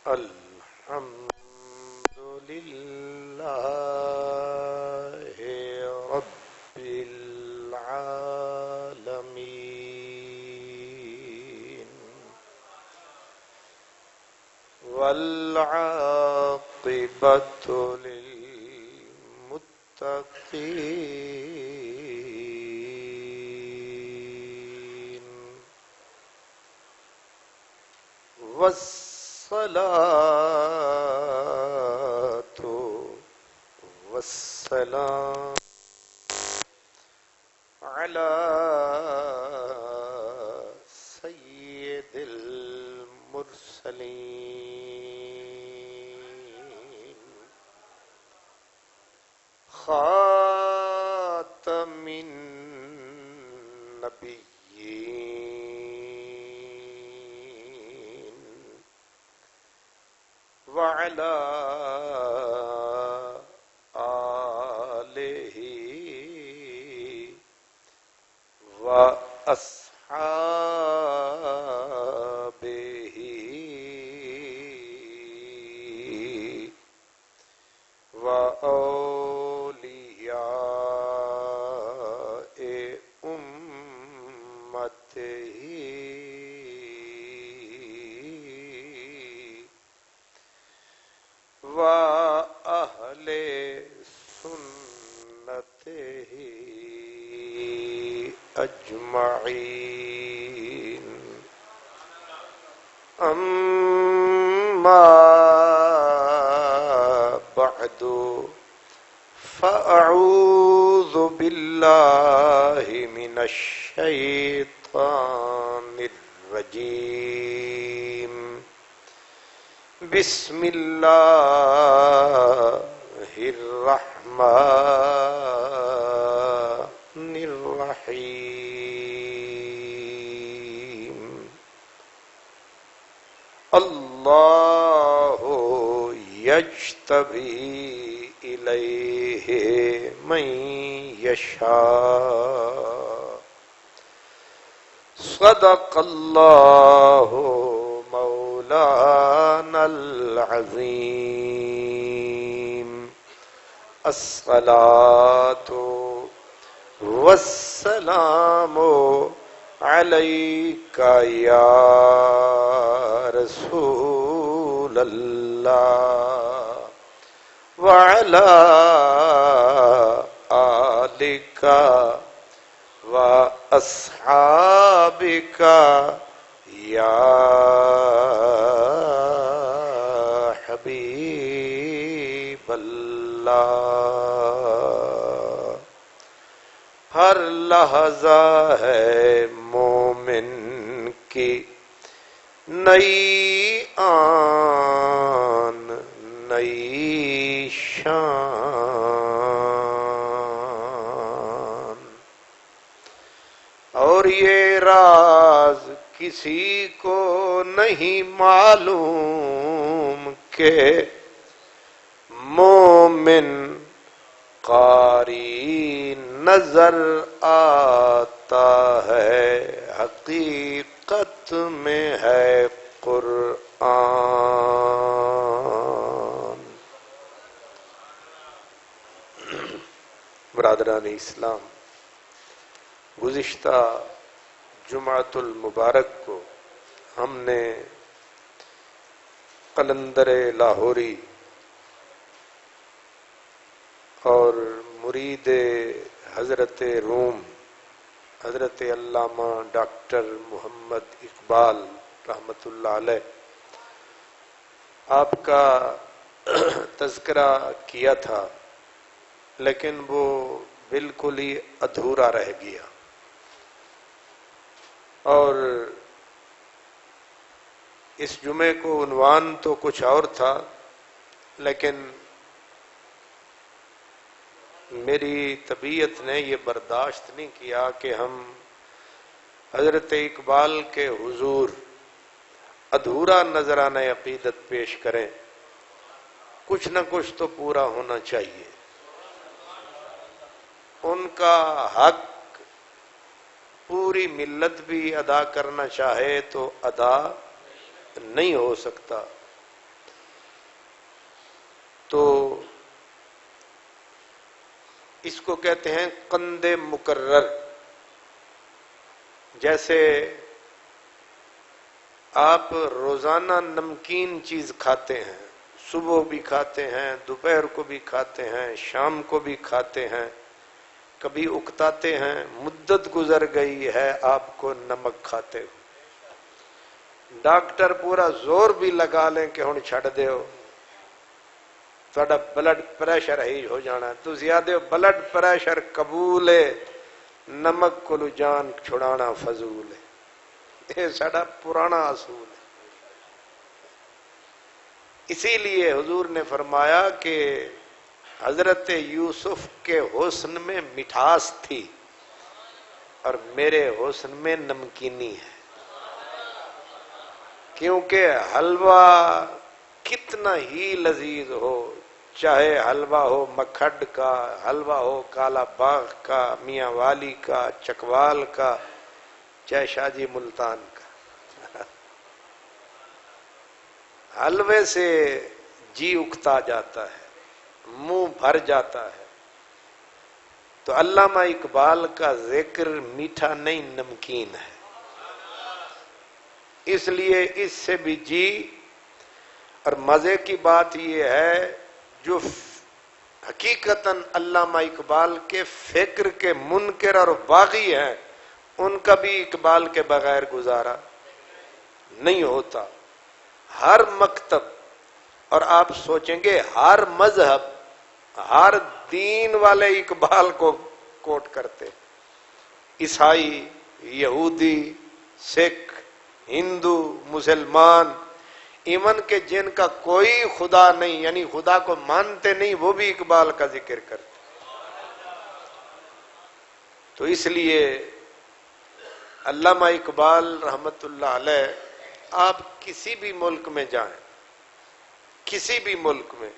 الحمد لله رب العالمين والعاقبة للمتقين والصلاة والسلام على سيد المرسلين خاتم النبيين وعلى آله وأصحابه وأولياء أمته وأهل سنته أجمعين أما بعد فأعوذ بالله من الشيطان الرجيم بسم الله الرحمن الرحيم الله يجتبي إليه من يشاء صدق الله مولانا العظيم الصلاة والسلام عليك يا رسول الله وعلى آلك وأصحابك يا حبيب اللہ ہر لحظہ ہے مومن کی نئی آن نئی شان اور یہ راز کسی کو نہیں معلوم کہ مومن قاری نظر آتا ہے حقیقت میں ہے قرآن. برادران اسلام، گزشتہ جمعۃ المبارک کو ہم نے قلندر لاہوری اور مرید حضرت روم حضرت علامہ ڈاکٹر محمد اقبال رحمۃ اللہ علیہ آپ کا تذکرہ کیا تھا، لیکن وہ بالکل ہی ادھورا رہ گیا. اور اس جمعے کو عنوان تو کچھ اور تھا، لیکن میری طبیعت نے یہ برداشت نہیں کیا کہ ہم حضرت اقبال کے حضور ادھورا نذرانہ عقیدت پیش کریں. کچھ نہ کچھ تو پورا ہونا چاہیے. ان کا حق پوری ملت بھی ادا کرنا چاہے تو ادا نہیں ہو سکتا. تو اس کو کہتے ہیں قند مکرر. جیسے آپ روزانہ نمکین چیز کھاتے ہیں، صبح بھی کھاتے ہیں، دوپہر کو بھی کھاتے ہیں، شام کو بھی کھاتے ہیں، کبھی اکتاتے ہیں، مدت گزر گئی ہے آپ کو نمک کھاتے ہو، ڈاکٹر پورا زور بھی لگا لیں کہ ہن چھڈ دیو، تھوڑا بلڈ پریشر ہی ہو جانا، تو زیادہ بلڈ پریشر قبول ہے، نمک کو جان چھڑانا فضول ہے. یہ ساڈا پرانا اصول ہے. اسی لیے حضور نے فرمایا کہ حضرت یوسف کے حسن میں مٹھاس تھی اور میرے حسن میں نمکینی ہے. کیونکہ حلوہ کتنا ہی لذیذ ہو، چاہے حلوہ ہو مکھڈ کا، حلوہ ہو کالا باغ کا، میاں والی کا، چکوال کا، چاہے شاہ جی ملتان کا، حلوے سے جی اکتا جاتا ہے، منہ بھر جاتا ہے. تو علامہ اقبال کا ذکر میٹھا نہیں نمکین ہے، اس لیے اس سے بھی جی. اور مزے کی بات یہ ہے جو حقیقتاً علامہ اقبال کے فکر کے منکر اور باغی ہیں، ان کا بھی اقبال کے بغیر گزارا نہیں ہوتا. ہر مکتب، اور آپ سوچیں گے ہر مذہب، ہر دین والے اقبال کو کوٹ کرتے، عیسائی، یہودی، سکھ، ہندو، مسلمان، ایون کہ جن کا کوئی خدا نہیں، یعنی خدا کو مانتے نہیں، وہ بھی اقبال کا ذکر کرتے. تو اس لیے علامہ اقبال رحمت اللہ علیہ، آپ کسی بھی ملک میں جائیں، کسی بھی ملک میں،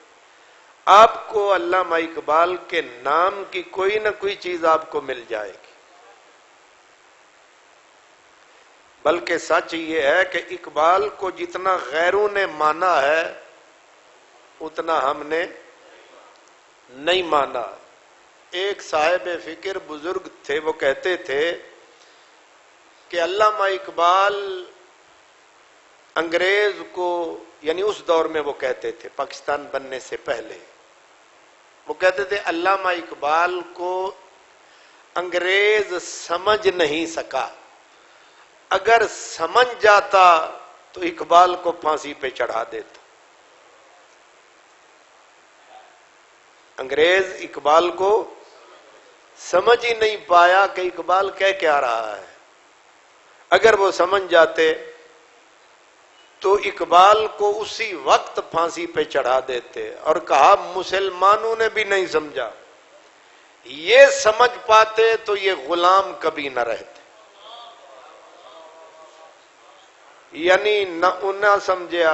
آپ کو علامہ اقبال کے نام کی کوئی نہ کوئی چیز آپ کو مل جائے گی. بلکہ سچ یہ ہے کہ اقبال کو جتنا غیروں نے مانا ہے اتنا ہم نے نہیں مانا. ایک صاحب فکر بزرگ تھے، وہ کہتے تھے کہ علامہ اقبال انگریز کو، یعنی اس دور میں وہ کہتے تھے پاکستان بننے سے پہلے، وہ کہتے تھے علامہ اقبال کو انگریز سمجھ نہیں سکا، اگر سمجھ جاتا تو اقبال کو پھانسی پہ چڑھا دیتا. انگریز اقبال کو سمجھ ہی نہیں پایا کہ اقبال کہہ کیا رہا ہے. اگر وہ سمجھ جاتے تو اقبال کو اسی وقت پھانسی پہ چڑھا دیتے. اور کہا مسلمانوں نے بھی نہیں سمجھا، یہ سمجھ پاتے تو یہ غلام کبھی نہ رہتے. یعنی نہ انہیں سمجھا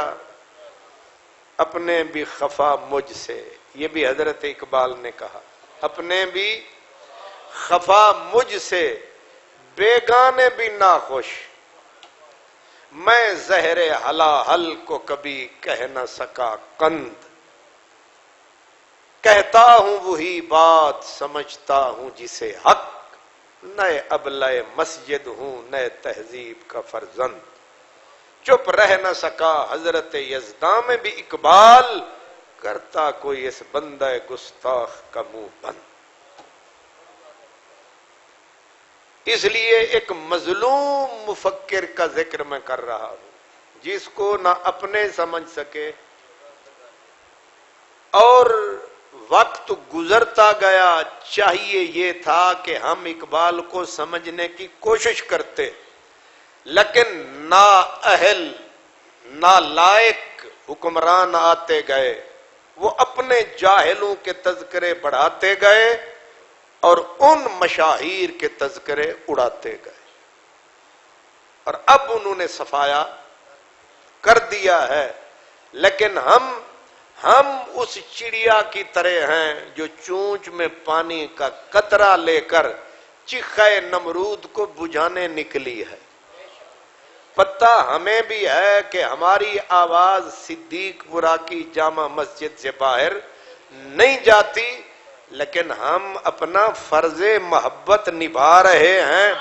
اپنے بھی خفا مجھ سے، یہ بھی حضرت اقبال نے کہا، اپنے بھی خفا مجھ سے، بیگانے بھی ناخوش، میں زہر حلاحل کو کبھی کہہ نہ سکا قند، کہتا ہوں وہی بات سمجھتا ہوں جسے حق، نئے ابلہ مسجد ہوں نئے تہذیب کا فرزند. چپ رہ نہ سکا حضرت یزداں میں بھی اقبال، کرتا کوئی اس بندہ گستاخ کا منہ بند. اس لیے ایک مظلوم مفکر کا ذکر میں کر رہا ہوں، جس کو نہ اپنے سمجھ سکے، اور وقت گزرتا گیا. چاہیے یہ تھا کہ ہم اقبال کو سمجھنے کی کوشش کرتے، لیکن نااہل نالائق حکمران آتے گئے، وہ اپنے جاہلوں کے تذکرے بڑھاتے گئے اور ان مشاہیر کے تذکرے اڑاتے گئے. اور اب انہوں نے صفایا کر دیا ہے، لیکن ہم ہم اس چڑیا کی طرح ہیں جو چونچ میں پانی کا قطرہ لے کر چیخے نمرود کو بجھانے نکلی ہے۔ پتہ ہمیں بھی ہے کہ ہماری آواز صدیق پورہ کی جامع مسجد سے باہر نہیں جاتی، لیکن ہم اپنا فرض محبت نبھا رہے ہیں۔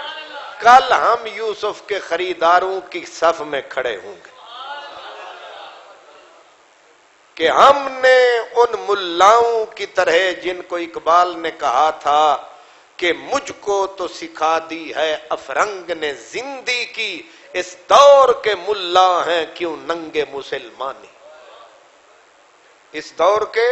کل ہم یوسف کے خریداروں کی صف میں کھڑے ہوں گے کہ ہم نے ان ملاؤں کی طرح جن کو اقبال نے کہا تھا کہ مجھ کو تو سکھا دی ہے افرنگ نے زندگی کی، اس دور کے ملا ہیں کیوں ننگے مسلمانی، اس دور کے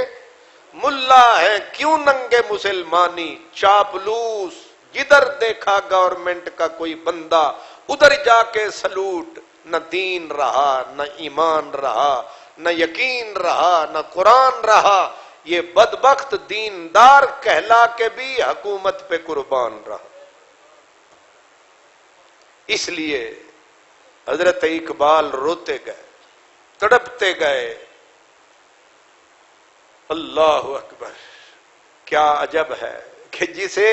ملا ہیں کیوں ننگے مسلمانی، چاپلوس جدھر دیکھا گورنمنٹ کا کوئی بندہ ادھر جا کے سلوٹ، نہ دین رہا نہ ایمان رہا نہ یقین رہا نہ قرآن رہا، یہ بدبخت دیندار کہلا کے بھی حکومت پہ قربان رہا۔ اس لیے حضرت اقبال روتے گئے، تڑپتے گئے۔ اللہ اکبر، کیا عجب ہے کہ جسے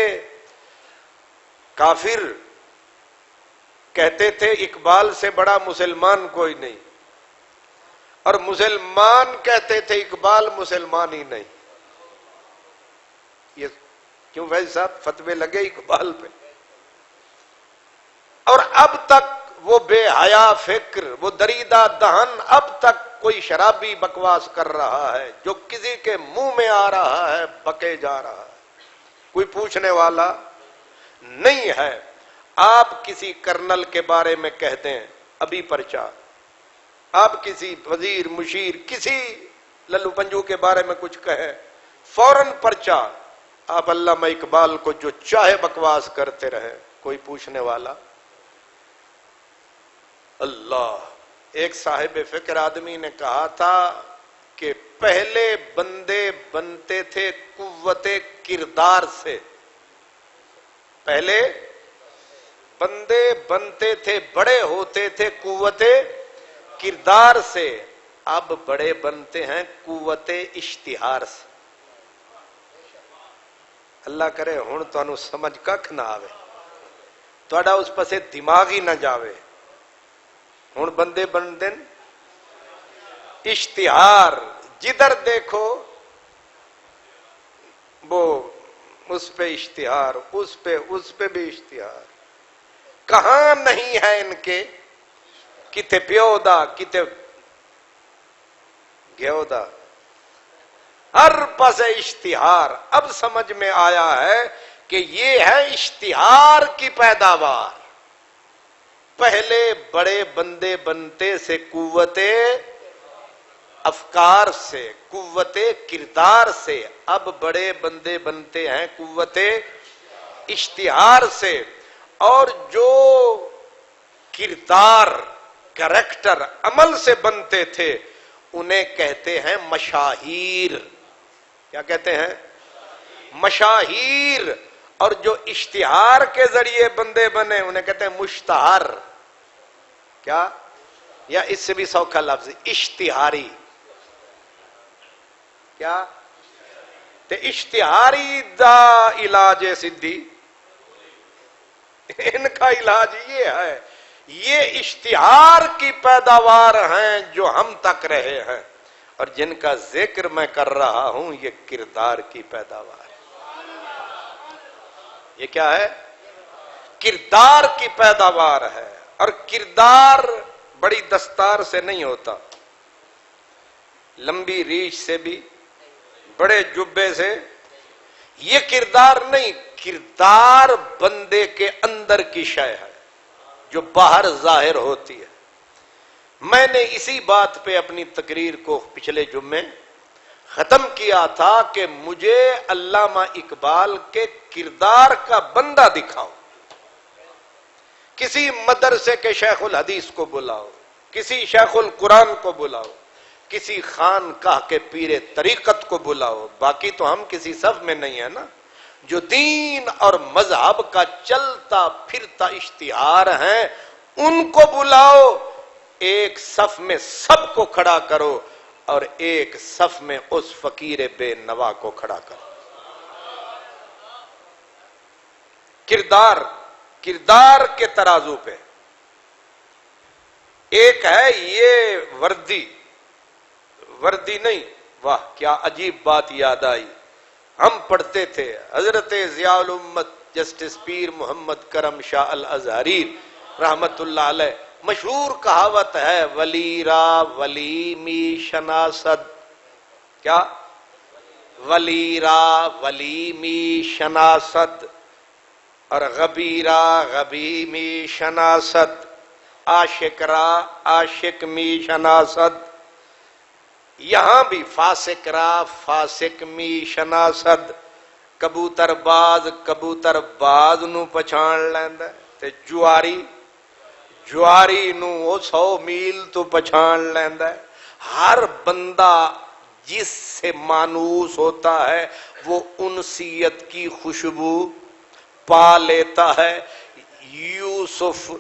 کافر کہتے تھے اقبال سے بڑا مسلمان کوئی نہیں، اور مسلمان کہتے تھے اقبال مسلمان ہی نہیں۔ یہ کیوں ویسے صاحب فتوے لگے اقبال پہ؟ اور اب تک وہ بے حیا فکر، وہ دریدہ دہن اب تک کوئی شرابی بکواس کر رہا ہے جو کسی کے منہ میں آ رہا ہے بکے جا رہا ہے، کوئی پوچھنے والا نہیں ہے۔ آپ کسی کرنل کے بارے میں کہتے ہیں ابھی پرچہ، آپ کسی وزیر مشیر کسی للو پنجو کے بارے میں کچھ کہیں فوراً پرچہ۔ آپ علامہ اقبال کو جو چاہے بکواس کرتے رہے، کوئی پوچھنے والا اللہ۔ ایک صاحب فکر آدمی نے کہا تھا کہ پہلے بندے بنتے تھے قوت کردار سے، پہلے بندے بنتے تھے بڑے ہوتے تھے قوت کردار سے، اب بڑے بنتے ہیں قوت اشتہار سے۔ اللہ کرے ہن تانوں سمجھ ککھ نہ آوے، تہاڈا اس پاسے دماغ ہی نہ جاوے۔ ہن بندے بندے اشتہار، جدھر دیکھو وہ اس پہ اشتہار، اس پہ بھی اشتہار۔ کہاں نہیں ہے ان کے، کتے پیو دا کتے گیو دا، ہر پاسے اشتہار۔ اب سمجھ میں آیا ہے کہ یہ ہے اشتہار کی پیداوار۔ پہلے بڑے بندے بنتے سے قوت افکار سے، قوت کردار سے، اب بڑے بندے بنتے ہیں قوت اشتہار سے۔ اور جو کردار، کریکٹر، عمل سے بنتے تھے انہیں کہتے ہیں مشاہیر۔ کیا کہتے ہیں؟ مشاہیر۔ اور جو اشتہار کے ذریعے بندے بنے انہیں کہتے ہیں مشتہر۔ کیا؟ یا اس سے بھی سوکھا لفظ اشتہاری۔ کیا؟ تے اشتہاری دا علاج سدھی، ان کا علاج یہ ہے، یہ اشتہار کی پیداوار ہیں جو ہم تک رہے ہیں، اور جن کا ذکر میں کر رہا ہوں یہ کردار کی پیداوار ہے۔ یہ کیا ہے؟ کردار کی پیداوار ہے۔ اور کردار بڑی دستار سے نہیں ہوتا، لمبی ریچھ سے بھی، بڑے جبے سے، یہ کردار نہیں۔ کردار بندے کے اندر کی شے ہے جو باہر ظاہر ہوتی ہے۔ میں نے اسی بات پہ اپنی تقریر کو پچھلے جمعے ختم کیا تھا کہ مجھے علامہ اقبال کے کردار کا بندہ دکھاؤ۔ کسی مدرسے کے شیخ الحدیث کو بلاؤ، کسی شیخ القرآن کو بلاؤ، کسی خانقاہ کے پیر طریقت کو بلاؤ، باقی تو ہم کسی صف میں نہیں ہے نا۔ جو دین اور مذہب کا چلتا پھرتا اشتہار ہیں ان کو بلاؤ، ایک صف میں سب کو کھڑا کرو، اور ایک صف میں اس فقیر بے نوا کو کھڑا کر. کردار کے ترازو پہ. ایک ہے یہ وردی نہیں. واہ کیا عجیب بات یاد آئی. ہم پڑھتے تھے حضرت ضیاء الامت جسٹس پیر محمد کرم شاہ الازہری رحمت اللہ علیہ. مشہور کہاوت ہے ولی را ولی می شناسد. کیا؟ ولی را ولی می شناسد اور غبیرا غبی می شناسد. عاشق را عاشق می شناسد. یہاں بھی فاسق را فاسق می شناسد. کبوتر باز نو پچھان لیندا تے جواری نو 100 میل تو پچھان لیندا ہے. ہر بندہ جس سے مانوس ہوتا ہے وہ انسیت کی خوشبو پا لیتا ہے. یوسف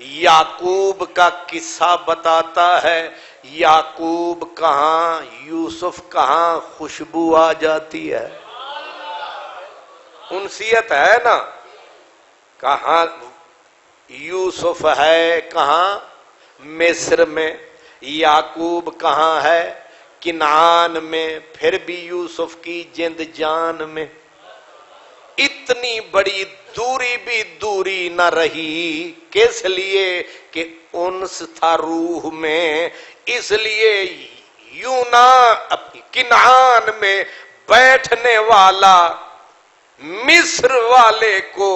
یعقوب کا قصہ بتاتا ہے. یعقوب کہاں یوسف کہاں خوشبو آ جاتی ہے. انسیت ہے نا. کہاں یوسف ہے کہاں مصر میں. یعقوب کہاں ہے کنعان میں. پھر بھی یوسف کی جند جان میں. اتنی بڑی دوری بھی دوری نہ رہی. کس لیے کہ انس تھا روح میں. اس لیے یوں نہ کنعان میں بیٹھنے والا مصر والے کو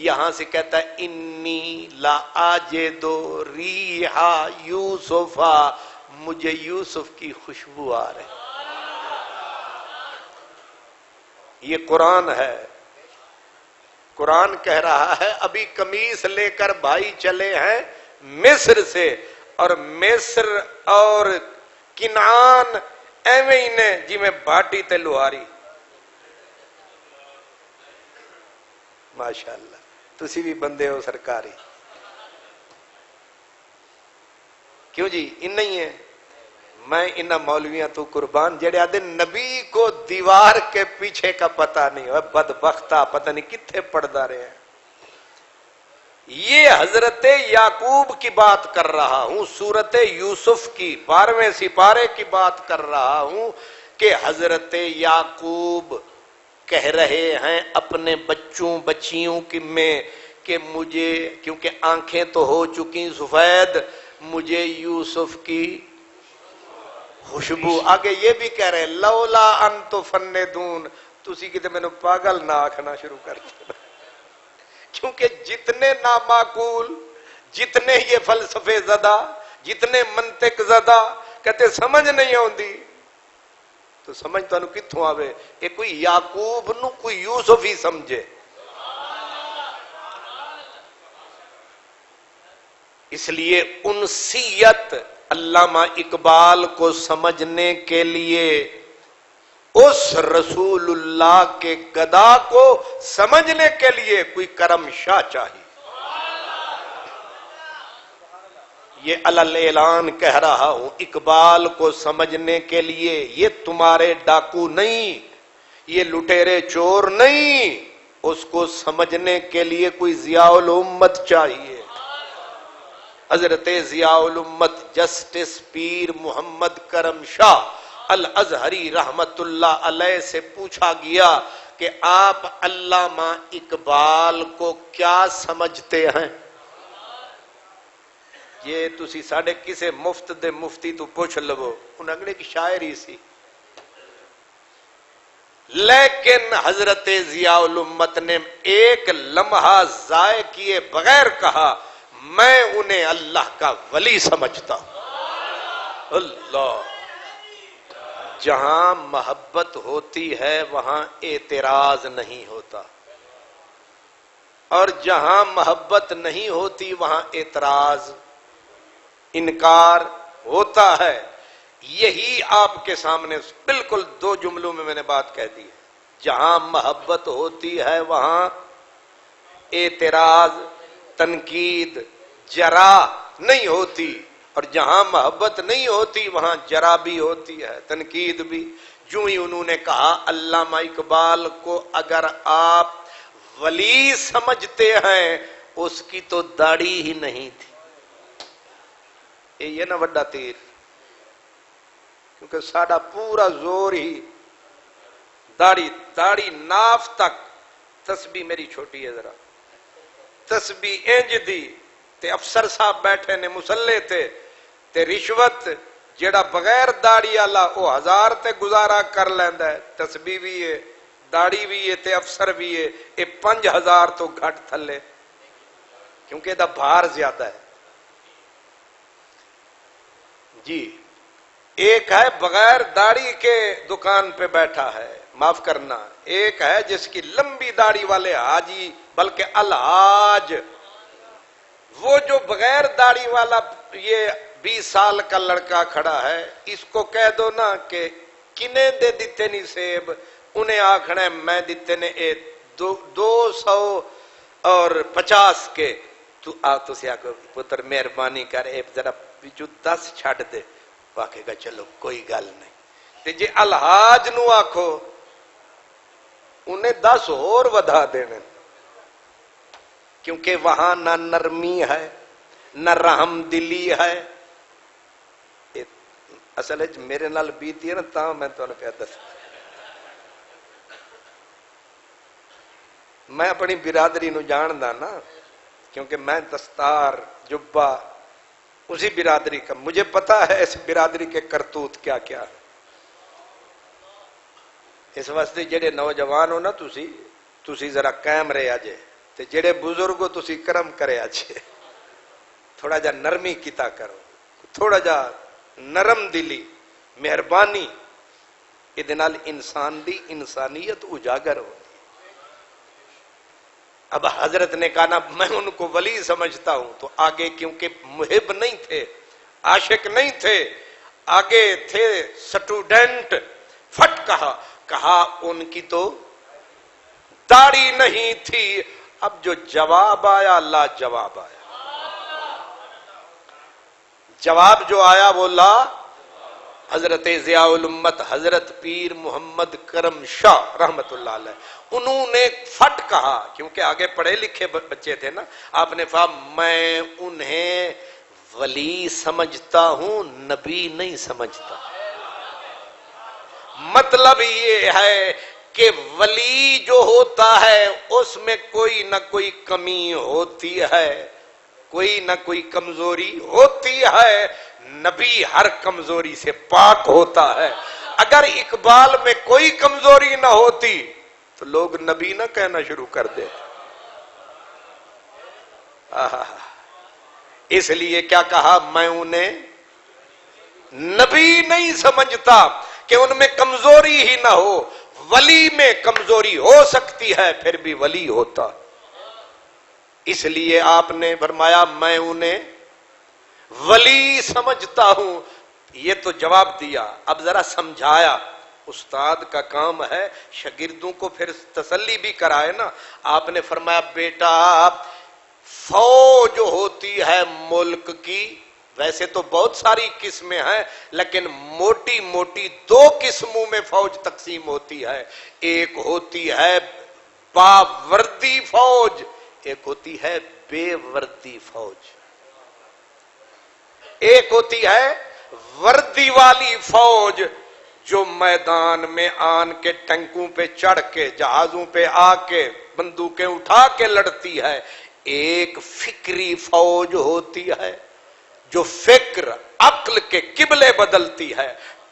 یہاں سے کہتا ہے انی لا آجدو ریحا یوسفا. مجھے یوسف کی خوشبو آ رہی. یہ قرآن ہے. قرآن کہہ رہا ہے ابھی قمیص لے کر بھائی چلے ہیں مصر سے اور مصر اور کنعان ایویں ہی نے جی میں باٹی تے لوہاری. ماشاءاللہ تسی بھی بندے ہو سرکاری. کیوں جی ان نہیں ہے. میں انہاں مولویاں تو قربان جڑے آدھے نبی کو دیوار کے پیچھے کا پتہ نہیں ہو. بدبختہ پتہ نہیں کتنے پڑھدا رہے ہیں. یہ حضرت یعقوب کی بات کر رہا ہوں. سورت یوسف کی 12ویں سپارے کی بات کر رہا ہوں کہ حضرت یعقوب کہہ رہے ہیں اپنے بچوں بچیوں میں کہ مجھے کیونکہ آنکھیں تو ہو چکی سفید مجھے یوسف کی خوشبو. آگے یہ بھی کہہ رہے لولا ان تفندون. تسی کتے میں نے پاگل نہ آکھنا شروع کر دیا. کیونکہ جتنے نامعقول جتنے یہ فلسفے زدہ جتنے منطق زدہ کہتے سمجھ نہیں آندی تو سمجھ تو کتھوں آوے. یہ کوئی یعقوب نو کوئی یوسف ہی سمجھے. اس لیے انسیت علامہ اقبال کو سمجھنے کے لیے اس رسول اللہ کے گدا کو سمجھنے کے لیے کوئی کرم شاہ چاہیے. یہ علل اعلان کہہ رہا ہوں اقبال کو سمجھنے کے لیے یہ تمہارے ڈاکو نہیں یہ لٹیرے چور نہیں. اس کو سمجھنے کے لیے کوئی ضیاء الامت چاہیے. حضرت ضیاء الامت جسٹس پیر محمد کرم شاہ الازہری رحمت اللہ علیہ سے پوچھا گیا کہ آپ علامہ اقبال کو کیا سمجھتے ہیں. یہ تسی ساڑھے کسے مفت دے مفتی تو پوچھ لو انہوں نے کی شاعری سی. لیکن حضرت ضیاء الامت نے ایک لمحہ ضائع کیے بغیر کہا میں انہیں اللہ کا ولی سمجھتا ہوں. اللہ. جہاں محبت ہوتی ہے وہاں اعتراض نہیں ہوتا اور جہاں محبت نہیں ہوتی وہاں اعتراض انکار ہوتا ہے. یہی آپ کے سامنے بالکل 2 جملوں میں نے بات کہہ دی. جہاں محبت ہوتی ہے وہاں اعتراض تنقید جرا نہیں ہوتی. اور جہاں محبت نہیں ہوتی وہاں جرا بھی ہوتی ہے، تنقید بھی۔ جو ہی انہوں نے کہا علامہ اقبال کو اگر آپ ولی سمجھتے ہیں اس کی تو داڑھی ہی نہیں تھی۔ یہ نا وڈا تیر، کیونکہ ساڈا پورا زور ہی داڑھی ناف تک۔ تسبیح میری چھوٹی ہے ذرا، تسبیح انج دی تے افسر صاحب بیٹھے نے مسلے تے رشوت جیڑا بغیر داڑھی والا وہ 1000 تے گزارا کر لیندا ہے، تسبیح بھی ہے، داڑھی بھی ہے تے افسر بھی ہے، یہ 5000 تو گھٹ تھلے، کیونکہ دا بھار زیادہ ہے جی۔ ایک ہے بغیر داڑھی کے دکان پہ بیٹھا ہے، معاف کرنا، ایک ہے جس کی لمبی داڑھی والے حاجی بلکہ الحاج، وہ جو بغیر داڑھی والا یہ 20 سال کا لڑکا کھڑا ہے، اس کو کہہ دو نا کہ کنے دے دیتے نہیں سیب، انہیں آکھنا ہے میں دیتے نے 250 کے، تو آ تو سے آکھو پتر مہربانی کر اے ذرا جو 10 چھڑ دے، واقعے گا چلو کوئی گل نہیں۔ تے جے الحاج نو آکھو انہیں 10 اور ودھا دینے، کیونکہ وہاں نہ نرمی ہے نہ رحم دلی ہے۔ اصل میرے نال بیتی ہے نا تاں میں تو پہ دس، میں اپنی برادری نو جاندا نا، کیونکہ میں دستار جبہ اسی برادری کا، مجھے پتا ہے اس برادری کے کرتوت کیا کیا۔ اس واسطے جڑے نوجوان ہو نا تسی ذرا قائم رہے آجے، تے جڑے بزرگ ہو تسی کرم کرے آجے، تھوڑا جا نرمی کیتا کرو، تھوڑا جا نرم دلی، مہربانی، ادھے نال انسان دی انسانیت اجاگر ہو۔ اب حضرت نے کہا نا میں ان کو ولی سمجھتا ہوں، تو آگے کیونکہ محب نہیں تھے، عاشق نہیں تھے، آگے تھے سٹوڈنٹ، فٹ کہا ان کی تو داڑھی نہیں تھی۔ اب جو جواب آیا لا جواب آیا، جواب جو آیا وہ لا۔ حضرت ضیاء الامت حضرت پیر محمد کرم شاہ رحمت اللہ علیہ، انہوں نے فٹ کہا، کیونکہ آگے پڑھے لکھے بچے تھے نا، آپ نے کہا میں انہیں ولی سمجھتا ہوں، نبی نہیں سمجھتا۔ مطلب یہ ہے کہ ولی جو ہوتا ہے اس میں کوئی نہ کوئی کمی ہوتی ہے، کوئی نہ کوئی کمزوری ہوتی ہے، نبی ہر کمزوری سے پاک ہوتا ہے۔ اگر اقبال میں کوئی کمزوری نہ ہوتی تو لوگ نبی نہ کہنا شروع کر دیتے۔ اس لیے کیا کہا، میں انہیں نبی نہیں سمجھتا کہ ان میں کمزوری ہی نہ ہو۔ ولی میں کمزوری ہو سکتی ہے پھر بھی ولی ہوتا، اس لیے آپ نے فرمایا میں انہیں ولی سمجھتا ہوں۔ یہ تو جواب دیا، اب ذرا سمجھایا۔ استاد کا کام ہے شاگردوں کو پھر تسلی بھی کرائے نا۔ آپ نے فرمایا بیٹا فوج ہوتی ہے ملک کی، ویسے تو بہت ساری قسمیں ہیں لیکن موٹی موٹی 2 قسموں میں فوج تقسیم ہوتی ہے۔ ایک ہوتی ہے باوردی فوج، ایک ہوتی ہے بے وردی فوج۔ ایک ہوتی ہے وردی والی فوج جو میدان میں آن کے ٹینکوں پہ چڑھ کے جہازوں پہ آ کے بندوقیں اٹھا کے لڑتی ہے۔ ایک فکری فوج ہوتی ہے جو فکر عقل کے قبلے بدلتی ہے،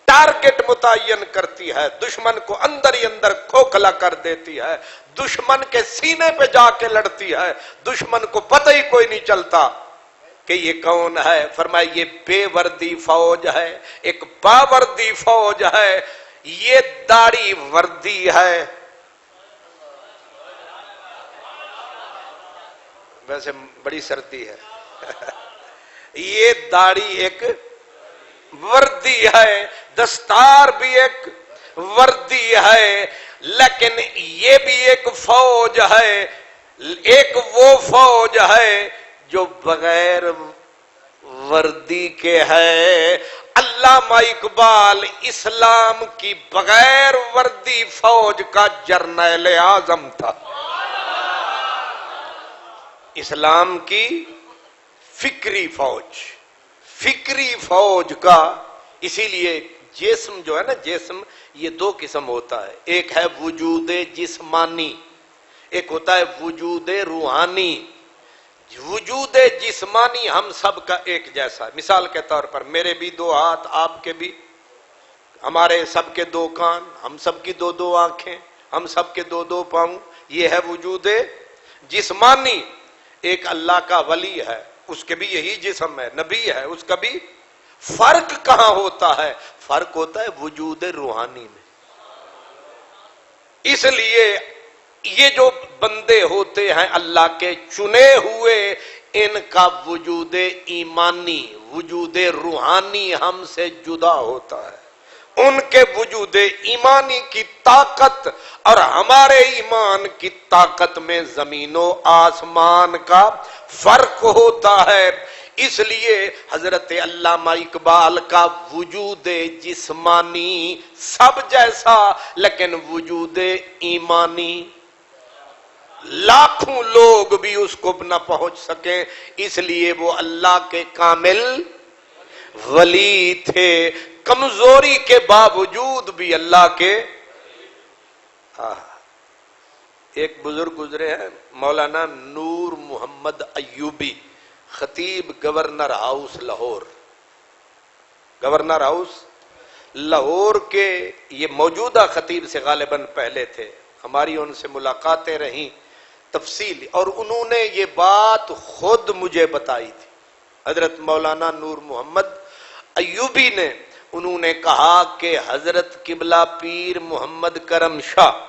ٹارگٹ متعین کرتی ہے، دشمن کو اندر ہی اندر کھوکھلا کر دیتی ہے، دشمن کے سینے پہ جا کے لڑتی ہے، دشمن کو پتہ ہی کوئی نہیں چلتا کہ یہ کون ہے۔ فرمایا یہ بے وردی فوج ہے۔ ایک باوردی فوج ہے، یہ داڑھی وردی ہے۔ ویسے بڑی سردی ہے یہ داڑھی ایک وردی ہے، دستار بھی ایک وردی ہے، لیکن یہ بھی ایک فوج ہے۔ ایک وہ فوج ہے جو بغیر وردی کے ہے۔ علامہ اقبال اسلام کی بغیر وردی فوج کا جرنیل اعظم تھا، اسلام کی فکری فوج کا۔ اسی لیے جسم جو ہے نا، جسم یہ دو قسم ہوتا ہے، ایک ہے وجود جسمانی، ایک ہوتا ہے وجود روحانی۔ وجود جسمانی ہم سب کا ایک جیسا ہے، مثال کے طور پر میرے بھی دو ہاتھ، آپ کے بھی، ہمارے سب کے دو کان، ہم سب کی دو دو آنکھیں، ہم سب کے دو دو پاؤں، یہ ہے وجود جسمانی۔ ایک اللہ کا ولی ہے، اس کے بھی یہی جسم ہے، نبی ہے، اس کا بھی۔ فرق کہاں ہوتا ہے؟ فرق ہوتا ہے وجود روحانی میں۔ اس لیے یہ جو بندے ہوتے ہیں اللہ کے چنے ہوئے، ان کا وجود ایمانی، وجود روحانی ہم سے جدا ہوتا ہے۔ ان کے وجود ایمانی کی طاقت اور ہمارے ایمان کی طاقت میں زمین و آسمان کا فرق ہوتا ہے۔ اس لیے حضرت علامہ اقبال کا وجود جسمانی سب جیسا، لیکن وجود ایمانی لاکھوں لوگ بھی اس کو نہ پہنچ سکیں، اس لیے وہ اللہ کے کامل ولی تھے، کمزوری کے باوجود بھی اللہ کے۔ ایک بزرگ گزرے ہیں مولانا نور محمد ایوبی، خطیب governor house Lahore, governor house Lahore کے یہ موجودہ خطیب سے غالباً پہلے تھے، ہماری ان سے ملاقاتیں رہیں تفصیل، اور انہوں نے یہ بات خود مجھے بتائی تھی۔ حضرت مولانا نور محمد ایوبی نے، انہوں نے کہا کہ حضرت قبلہ پیر محمد کرم شاہ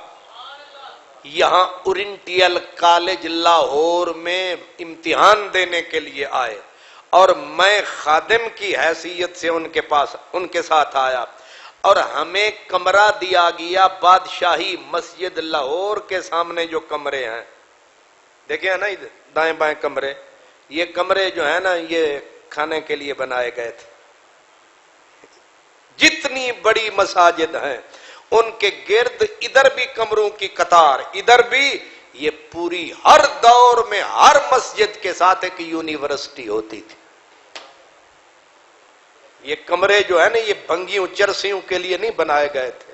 یہاں اورینٹیل کالج لاہور میں امتحان دینے کے لیے آئے، اور میں خادم کی حیثیت سے ان کے ساتھ آیا، اور ہمیں کمرہ دیا گیا بادشاہی مسجد لاہور کے سامنے جو کمرے ہیں، دیکھیں نا دائیں بائیں کمرے، یہ کمرے جو ہیں نا یہ کھانے کے لیے بنائے گئے تھے۔ جتنی بڑی مساجد ہیں ان کے گرد ادھر بھی کمروں کی قطار، ادھر بھی، یہ پوری ہر دور میں ہر مسجد کے ساتھ ایک یونیورسٹی ہوتی تھی۔ یہ کمرے جو ہے نا یہ بھنگیوں چرسیوں کے لیے نہیں بنائے گئے تھے،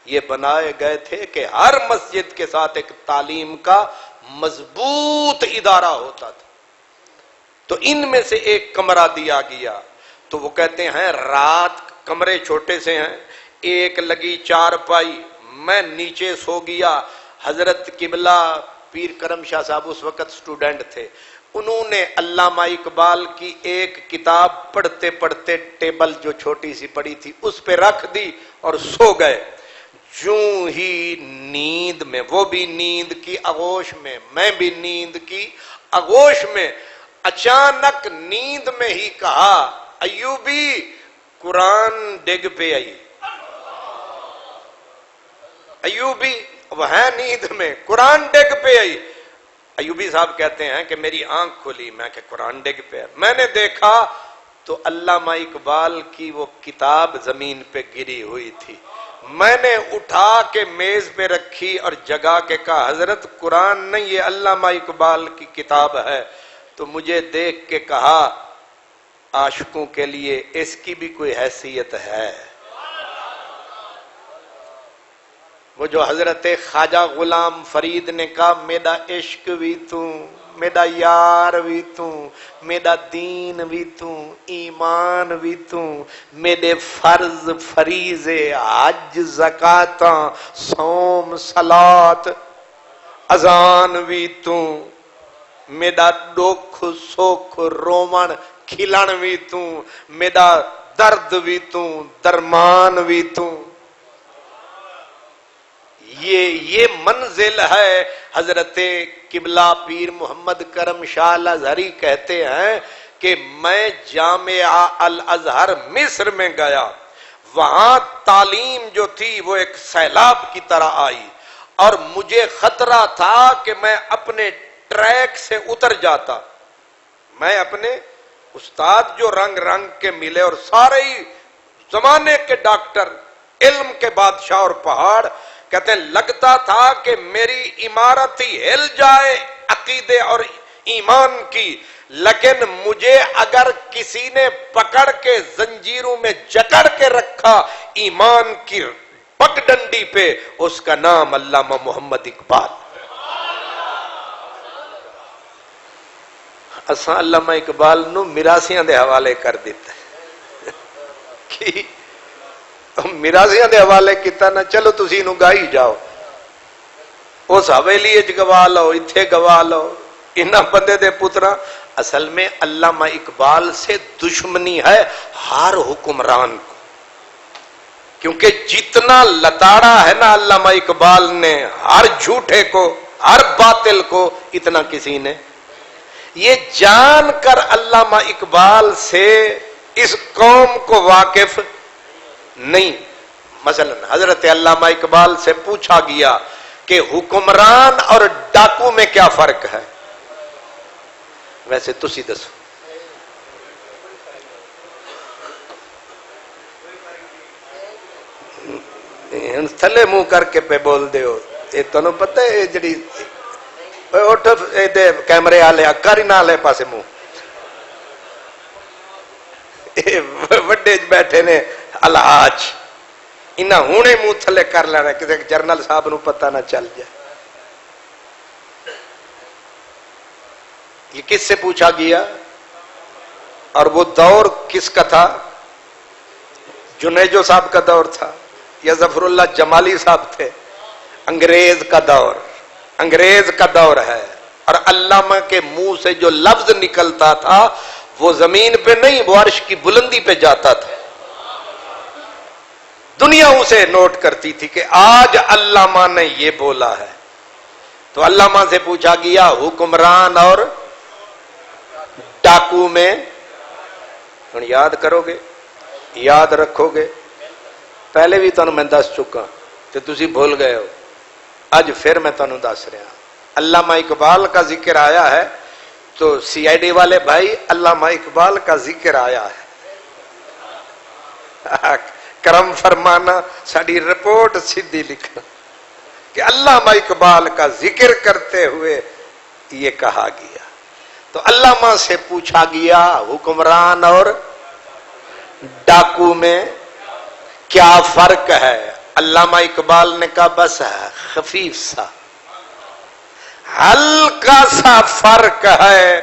یہ بنائے گئے تھے کہ ہر مسجد کے ساتھ ایک تعلیم کا مضبوط ادارہ ہوتا تھا۔ تو ان میں سے ایک کمرہ دیا گیا، تو وہ کہتے ہیں رات کمرے چھوٹے سے ہیں، ایک لگی چارپائی، میں نیچے سو گیا، حضرت قبلہ پیر کرم شاہ صاحب اس وقت سٹوڈنٹ تھے، انہوں نے علامہ اقبال کی ایک کتاب پڑھتے پڑھتے ٹیبل جو چھوٹی سی پڑی تھی اس پہ رکھ دی اور سو گئے۔ جوں ہی نیند میں، وہ بھی نیند کی آغوش میں، میں بھی نیند کی آغوش میں، اچانک نیند میں ہی کہا ایوبی قرآن ڈگ پہ آئی۔ ایوبی وہ ہے نیند میں، قرآن ڈگ پہ آئی۔ ایوبی صاحب کہتے ہیں کہ میری آنکھ کھلی، میں کہ قرآن ڈگ پہ، میں نے دیکھا تو علامہ اقبال کی وہ کتاب زمین پہ گری ہوئی تھی، میں نے اٹھا کے میز پہ رکھی اور جگا کے کہا حضرت قرآن نہیں یہ علامہ اقبال کی کتاب ہے، تو مجھے دیکھ کے کہا عاشقوں کے لیے اس کی بھی کوئی حیثیت ہے۔ وہ جو حضرت خواجہ غلام فرید نے کہا میرا عشق بھی تو، میرا یار بھی تو، میرا دین بھی تو، ایمان بھی تو، میرے فرض فریضے حج زکاتاں صوم صلات اذان بھی تو، میرا دکھ سکھ رومن کھلن بھی تو، میرا درد بھی تو، درمان بھی تو۔ یہ منزل ہے۔ حضرت قبلہ پیر محمد کرم شاہ الازہری کہتے ہیں کہ میں جامعہ الازہر مصر میں گیا، وہاں تعلیم جو تھی وہ ایک سیلاب کی طرح آئی، اور مجھے خطرہ تھا کہ میں اپنے ٹریک سے اتر جاتا، میں اپنے استاد جو رنگ رنگ کے ملے اور سارے ہی زمانے کے ڈاکٹر، علم کے بادشاہ اور پہاڑ، کہتے ہیں لگتا تھا کہ میری عمارت ہی ہل جائے عقیدے اور ایمان کی، لیکن مجھے اگر کسی نے پکڑ کے زنجیروں میں جکڑ کے رکھا ایمان کی پگ ڈنڈی پہ، اس کا نام علامہ محمد اقبال۔ اساں علامہ اقبال نو میراثیاں دے حوالے کر دیتا کہ میراثیاں دے حوالے کیتا نہ، چلو تسی نو گائی جاؤ، اس حویلی وچ گوا لو، ایتھے گوا لو، انہاں بندے دے پتراں۔ اصل میں علامہ اقبال سے دشمنی ہے ہر حکمران کو، کیونکہ جتنا لتاڑا ہے نا علامہ اقبال نے ہر جھوٹے کو، ہر باطل کو، اتنا کسی نے۔ یہ جان کر علامہ اقبال سے اس قوم کو واقف نہیں۔ مثلا حضرت علامہ اقبال سے پوچھا گیا کہ حکمران اور ڈاکو میں کیا فرق ہے؟ ویسے تسی دسو۔ تھلے منہ کر کے پہ بول دے ہو، یہ تمہیں پتہ ہے جڑی اٹھ کیمرے والے کر نہ لے پاسے منہ، وڈے بیٹھے نے الحاج، انہاں ہونے منہ تھلے کر لینا کسی جرنل صاحب نو پتہ نہ چل جائے۔ یہ کس سے پوچھا گیا اور وہ دور کس کا تھا؟ جنیجو صاحب کا دور تھا یا ظفر اللہ جمالی صاحب تھے؟ انگریز کا دور، انگریز کا دور ہے، اور علامہ کے منہ سے جو لفظ نکلتا تھا وہ زمین پہ نہیں، وہ عرش کی بلندی پہ جاتا تھا۔ دنیا اسے نوٹ کرتی تھی کہ آج علامہ نے یہ بولا ہے۔ تو علامہ سے پوچھا گیا حکمران اور ڈاکو میں، یاد کرو گے، یاد رکھو گے، پہلے بھی تمہیں میں دس چکا تو تسی بھول گئے ہو، آج پھر میں تمہیں دس رہا۔ علامہ اقبال کا ذکر آیا ہے تو سی آئی ڈی والے بھائی علامہ اقبال کا ذکر آیا ہے، کرم فرمانا، ساری رپورٹ سیدھی لکھنا کہ علامہ اقبال کا ذکر کرتے ہوئے یہ کہا گیا۔ تو علامہ سے پوچھا گیا حکمران اور ڈاکو میں کیا فرق ہے؟ علامہ اقبال نے کہا بس خفیف سا، ہلکا سا فرق ہے۔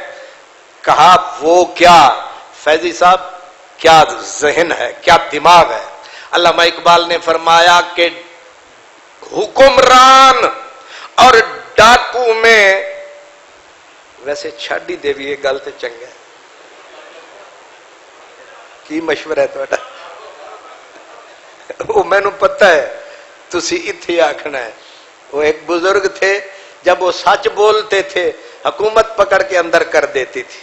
کہا وہ کیا؟ فیضی صاحب کیا ذہن ہے، کیا دماغ ہے؟ علامہ اقبال نے فرمایا کہ حکمران اور ڈاکو میں، ویسے چھڈ ہی دے بھی یہ گل تے چنگا ہے، کی مشورہ ہے تہاڈا؟ وہ میں نو پتہ ہے تسی اتھے آکھنا ہے۔ وہ ایک بزرگ تھے، جب وہ سچ بولتے تھے حکومت پکڑ کے اندر کر دیتی تھی،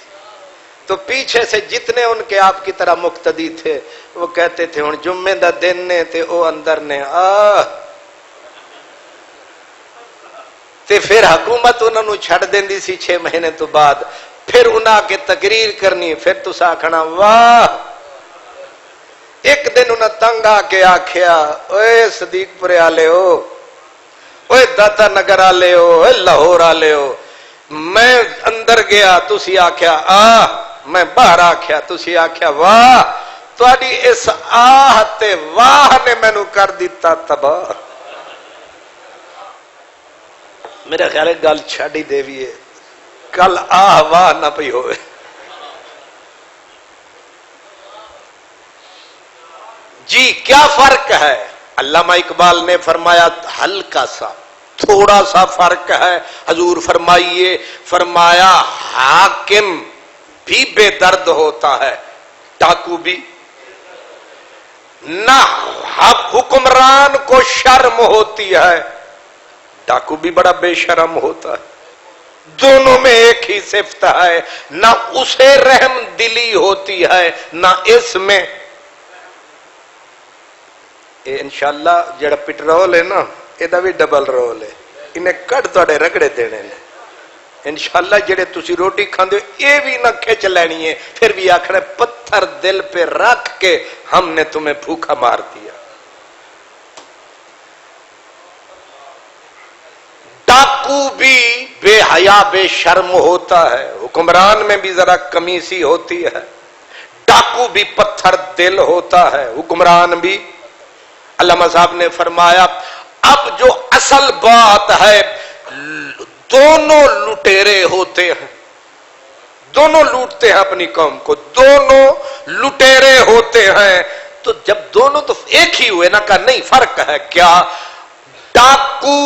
تو پیچھے سے جتنے ان کے آپ کی طرح مقتدی تھے وہ کہتے تھے ہن جمعے دا دن نے تے او اندر نے تے پھر حکومت انہوں نے چھڑ دیندی سی 6 مہینے تو بعد، پھر انہاں کے تقریر کرنی، پھر تسا آکھنا واہ۔ ایک دن انہاں تنگ آ کے آکھیا اوے صدیق پورے والے ہو، اوے داتا نگر والے ہو، اوے لاہور والے ہو، میں اندر گیا تسی آکھیا میں باہر آکھیا تسی آکھیا واہ، تہاڈی اس آہ تے واہ نے مینوں کر دیتا تباہ۔ میرا خیال ہے گل چھڈی دیویے، کل آہ واہ نہ پئی ہوئے۔ جی کیا فرق ہے؟ علامہ اقبال نے فرمایا ہلکا سا، تھوڑا سا فرق ہے۔ حضور فرمائیے، فرمایا حاکم بھی بے درد ہوتا ہے، ڈاکو بھی نہ، حکمران کو شرم ہوتی ہے، ڈاکو بھی بڑا بے شرم ہوتا ہے، دونوں میں ایک ہی صفت ہے، نہ اسے رحم دلی ہوتی ہے نہ اس میں۔ انشاءاللہ جڑا پٹرول ہے نا، یہ بھی ڈبل رول ہے، انہیں کٹ توڑے رگڑے دینے نے، انشاءاللہ جڑے تسی روٹی کھاندے ہو یہ بھی نہ کھچ لینی ہے، پھر بھی آخر پتھر دل پہ رکھ کے ہم نے تمہیں بھوکا مار دیا۔ ڈاکو بھی بے حیا بے شرم ہوتا ہے، حکمران میں بھی ذرا کمی سی ہوتی ہے، ڈاکو بھی پتھر دل ہوتا ہے، حکمران بھی۔ علامہ صاحب نے فرمایا اب جو اصل بات ہے، دونوں لٹیرے ہوتے ہیں، دونوں لوٹتے ہیں اپنی قوم کو، دونوں لٹیرے ہوتے ہیں، تو جب دونوں تو ایک ہی ہوئے نا، کہا نہیں فرق ہے کیا؟ ڈاکو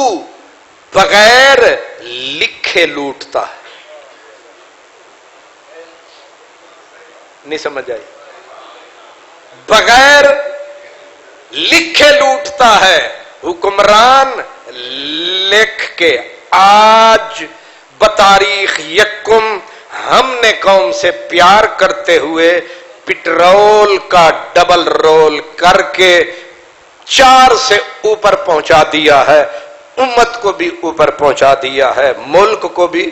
بغیر لکھے لوٹتا ہے، نہیں سمجھ آئی؟ بغیر لکھے لوٹتا ہے، حکمران لکھ کے۔ آج بتاریخ یکم ہم نے قوم سے پیار کرتے ہوئے پٹرول کا ڈبل رول کر کے 4 سے اوپر پہنچا دیا ہے، امت کو بھی اوپر پہنچا دیا ہے، ملک کو بھی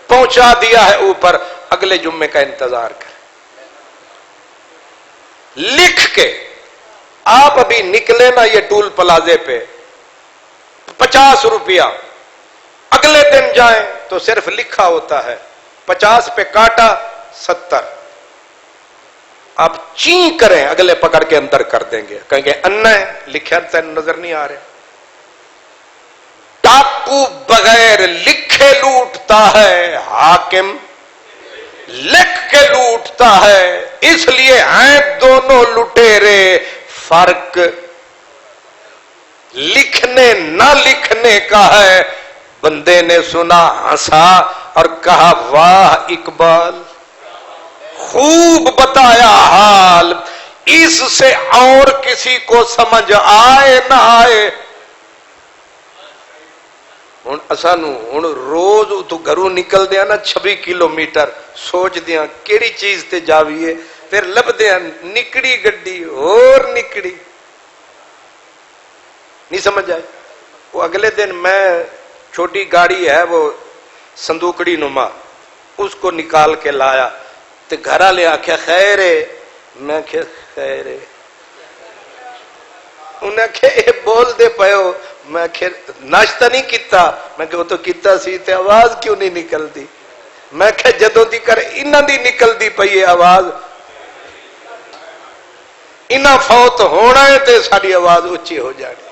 پہنچا دیا ہے اوپر۔ اگلے جمعے کا انتظار کریں، لکھ کے۔ آپ ابھی نکلے نا یہ ٹول پلازے پہ 50 روپیہ، اگلے دن جائیں تو صرف لکھا ہوتا ہے 50 پہ کاٹا 70۔ آپ چین کریں، اگلے پکڑ کے اندر کر دیں گے، کہیں گے انا ہے، لکھا نظر نہیں آ رہا۔ ڈاکو بغیر لکھے لوٹتا ہے، حاکم لکھ کے لوٹتا ہے، اس لیے ہیں دونوں لٹیرے، فرق لکھنے نہ لکھنے کا ہے۔ بندے نے سنا، ہنسا اور کہا واہ اقبال، خوب بتایا حال، اس سے اور کسی کو سمجھ آئے نہ آئے۔ ہن اسانو ہن روز تو گھروں نکل دیا نا 26 کلومیٹر، سوچ دیا کیڑی چیز تے جاویے، پھر لب دیا نکڑی گڈی اور نکڑی، نہیں سمجھ آئے؟ وہ اگلے دن میں چھوٹی گاڑی ہے وہ صندوقڑی نما، اس کو نکال کے لایا، تے گھر والے آخیا خیر ہے، میں آخیا خیر ہے، انہیں آخیا یہ بول دے پیو، میں آخیا ناشتہ نہیں کیتا، میں کہ وہ تو کیتا سی تے آواز کیوں نہیں نکلتی؟ میں آخیا جدوں دی کر انہاں دی نکلتی پئی ہے آواز، انہاں فوت ہونا ہے تے ساری آواز اچھی ہو جانی،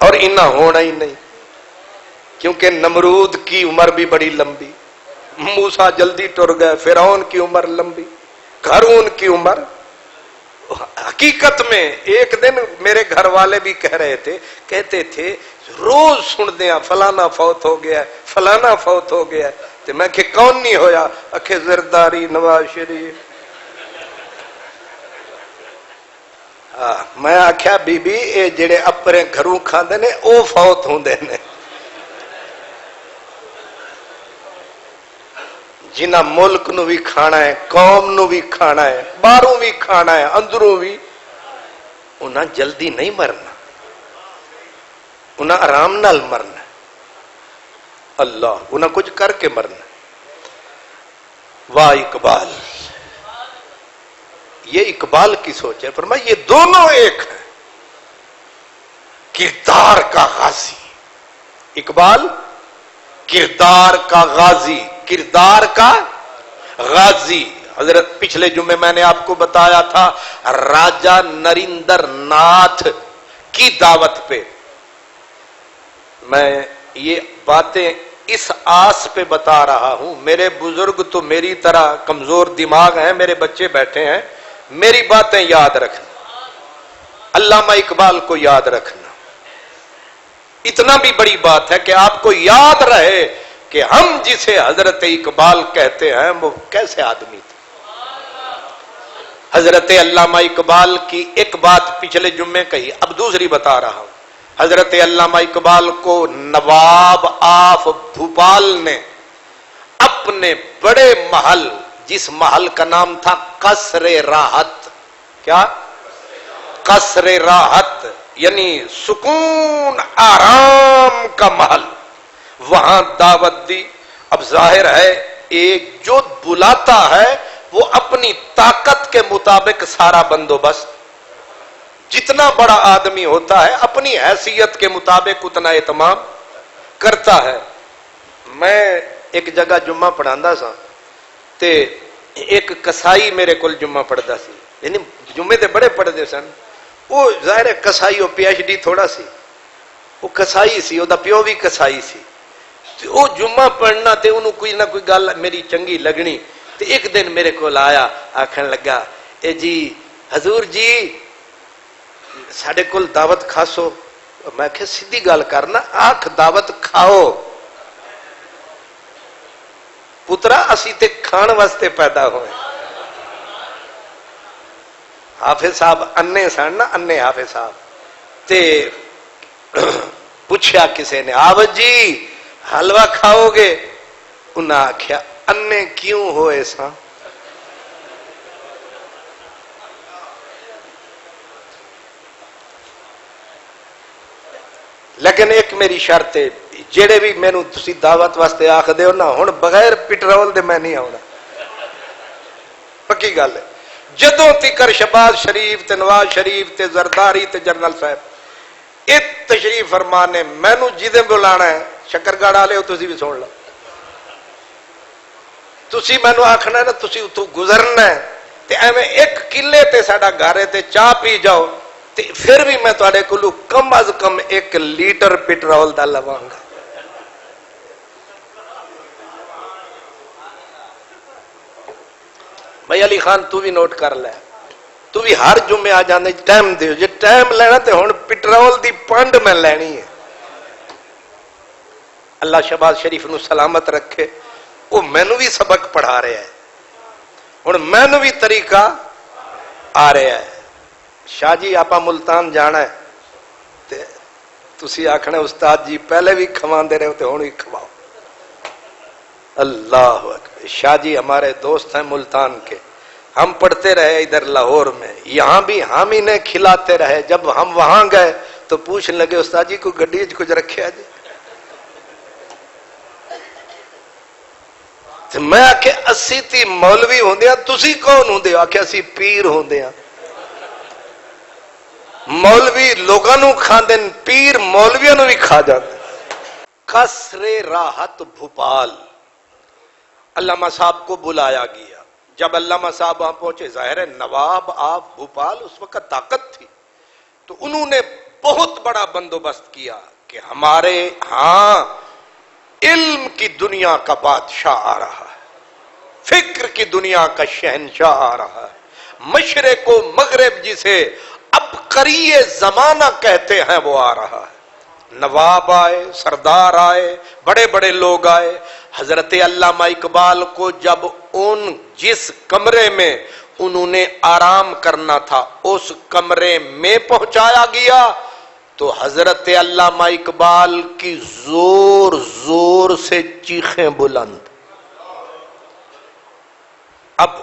اور انہاں ہونا ہی نہیں، کیونکہ نمرود کی عمر بھی بڑی لمبی، موسیٰ جلدی ٹر گئے، فرعون کی عمر لمبی، قارون کی عمر۔ حقیقت میں ایک دن میرے گھر والے بھی کہہ رہے تھے، کہتے تھے روز سن دیا فلانا فوت ہو گیا، فلانا فوت ہو گیا، تو میں کہ کون نہیں ہویا؟ اکھے زرداری، نواز شریف۔ میں آخیا بی بی اے جڑے اپنے گھروں کھاندے نے او فوت ہوندے نے، جنہ ملک نو بھی کھانا ہے، قوم نو بھی کھانا ہے، باہروں بھی کھانا ہے، اندروں بھی، انہاں جلدی نہیں مرنا، انہاں آرام نال مرنا، اللہ انہاں کچھ کر کے مرنا۔ واہ اقبال، یہ اقبال کی سوچ ہے، فرمایا یہ دونوں ایک ہیں، کردار کا غازی، اقبال کردار کا غازی، کردار کا غازی۔ حضرت پچھلے جمعے میں نے آپ کو بتایا تھا راجہ نریندر ناتھ کی دعوت پہ، میں یہ باتیں اس آس پہ بتا رہا ہوں، میرے بزرگ تو میری طرح کمزور دماغ ہیں، میرے بچے بیٹھے ہیں، میری باتیں یاد رکھنا، علامہ اقبال کو یاد رکھنا، اتنا بھی بڑی بات ہے کہ آپ کو یاد رہے کہ ہم جسے حضرت اقبال کہتے ہیں وہ کیسے آدمی تھے۔ حضرت علامہ اقبال کی ایک بات پچھلے جمعے کہی، اب دوسری بتا رہا ہوں۔ حضرت علامہ اقبال کو نواب آف بھوپال نے اپنے بڑے محل، جس محل کا نام تھا قصر راحت، کیا؟ قصر راحت، یعنی سکون آرام کا محل، وہاں دعوت دی. اب ظاہر ہے ایک جو بلاتا ہے وہ اپنی طاقت کے مطابق سارا بندوبست، جتنا بڑا آدمی ہوتا ہے اپنی حیثیت کے مطابق اتنا اہتمام کرتا ہے. میں ایک جگہ جمعہ پڑھاندا سا تے ایک کسائی میرے کول جمعہ پڑھدا سی، یعنی جمعے تے بڑے پڑھدے سن. وہ ظاہر ہے کسائی، وہ پی ایچ ڈی تھوڑا سی، وہ کسائی سی، وہ دا پیو بھی کسائی سی. تے وہ جمعہ پڑھنا تے انہوں کوئی نہ کوئی گل میری چنگی لگنی. تے ایک دن میرے کول آیا، آکھن لگا اے جی حضور جی ساڈے کول دعوت کھاسو. میں کہ سیدھی گل کرنا، آکھ دعوت کھاؤ پترا، اسی تے کھان واسطے پیدا ہوئے. حافظ صاحب انے سن نا، انے حافظ صاحب. تے پوچھا کسے نے، آوت جی حلوہ کھاؤ گے؟ انہاں آکھیا انے کیوں ہوئے سا؟ لیکن ایک میری شرط ہے، جڑے بھی مینوں تسی دعوت واسطے آکھ دیو نا، ہن بغیر پٹرول دے میں نہیں آونا. پکی گل ہے. جدوں تکر شہباز شریف تے نواز شریف تے زرداری تے جنرل صاحب ایک تشریف فرمانے مینوں جدے بلانا ہے، شکرگڑھ والے ہو تسی بھی سن لو، تسی مینوں آکھنا ہے نا تسی اتوں گزرنا ہے تے ایویں ایک کلے تے ساڈا گھر ہے تے چاہ پی جاؤ تے پھر بھی میں تواڈے کولوں کم از کم 1 لیٹر پٹرول دا لواں گا. بھائی علی خان تو بھی نوٹ کر لے، تو بھی ہر جمعے آ جانے ٹائم دیو، جے ٹائم لینا تے ہن پٹرول دی پنڈ میں لینی ہے. اللہ شہباز شریف نو سلامت رکھے، وہ مینوں بھی سبق پڑھا رہا ہے، ہن مینوں بھی طریقہ آ رہا ہے. شاہ جی آپا ملتان جانا ہے تے تسی آکھنا استاد جی پہلے بھی کھواندے رہے ہو تے ہن بھی کھواؤ. اللہ اکبر. شاہ جی ہمارے دوست ہیں ملتان کے، ہم پڑھتے رہے ادھر لاہور میں، یہاں بھی ہم انہیں کھلاتے رہے. جب ہم وہاں گئے تو پوچھنے لگے استاد جی کوئی گڈی کچھ رکھیا جی؟ میں آکھے اسی تی مولوی ہوندے تسی کون ہوندے؟ آکھے اسی پیر ہوندے. مولوی لوگاں نو کھاندے، پیر مولویاں نو بھی کھا جاندے. قصر راحت بھوپال، علامہ صاحب کو بلایا گیا. جب علامہ صاحب وہاں پہنچے، ظاہر ہے نواب آف بھوپال اس وقت طاقت تھی، تو انہوں نے بہت بڑا بندوبست کیا کہ ہمارے ہاں علم کی دنیا کا بادشاہ آ رہا ہے، فکر کی دنیا کا شہنشاہ آ رہا ہے، مشرق و مغرب جسے عبقری زمانہ کہتے ہیں وہ آ رہا ہے. نواب آئے، سردار آئے، بڑے بڑے لوگ آئے. حضرت علامہ اقبال کو جب جس کمرے میں انہوں نے آرام کرنا تھا اس کمرے میں پہنچایا گیا تو حضرت علامہ اقبال کی زور زور سے چیخیں بلند. اب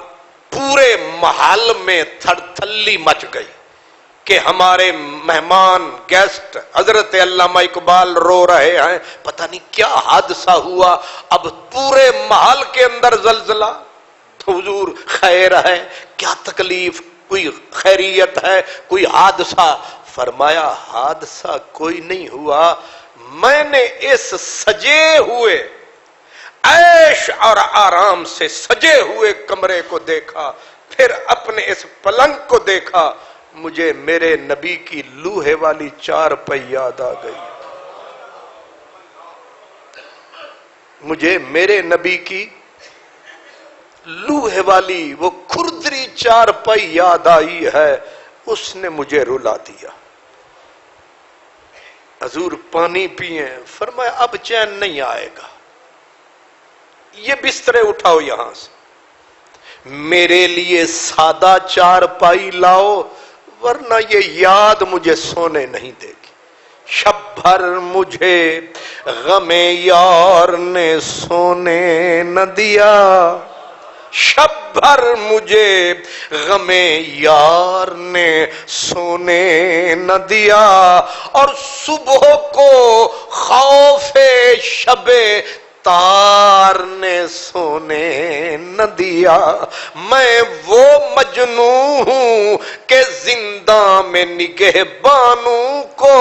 پورے محل میں تھڑ تھلی مچ گئی کہ ہمارے مہمان گیسٹ حضرت علامہ اقبال رو رہے ہیں، پتہ نہیں کیا حادثہ ہوا. اب پورے محل کے اندر زلزلہ. حضور خیر ہے؟ کیا تکلیف؟ کوئی خیریت ہے؟ کوئی حادثہ؟ فرمایا حادثہ کوئی نہیں ہوا، میں نے اس سجے ہوئے عیش اور آرام سے سجے ہوئے کمرے کو دیکھا، پھر اپنے اس پلنگ کو دیکھا، مجھے میرے نبی کی لوہے والی چارپائی یاد آ گئی، مجھے میرے نبی کی لوہے والی وہ کھردری چارپائی یاد آئی ہے، اس نے مجھے رلا دیا. حضور پانی پیئے، فرمایا اب چین نہیں آئے گا، یہ بسترے اٹھاؤ یہاں سے، میرے لیے سادہ چارپائی لاؤ ورنہ یہ یاد مجھے سونے نہیں دے گی. شب بھر مجھے غم یار نے سونے نہ دیا، شب بھر مجھے غم یار نے سونے نہ دیا، اور صبح کو خوف شب تار نے سونے نہ دیا۔ میں وہ مجنوں ہوں کہ زندہ میں نگہبانوں کو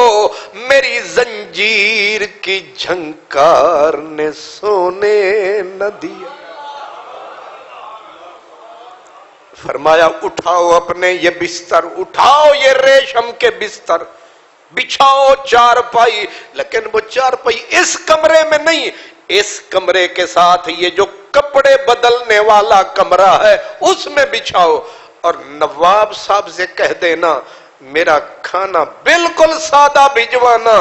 میری زنجیر کی جھنکار نے سونے نہ دیا۔ فرمایا اٹھاؤ اپنے یہ بستر، اٹھاؤ یہ ریشم کے بستر، بچھاؤ چارپائی، لیکن وہ چارپائی اس کمرے میں نہیں، اس کمرے کے ساتھ یہ جو کپڑے بدلنے والا کمرہ ہے اس میں بچھاؤ، اور نواب صاحب سے کہہ دینا میرا کھانا بالکل سادہ بھجوانا،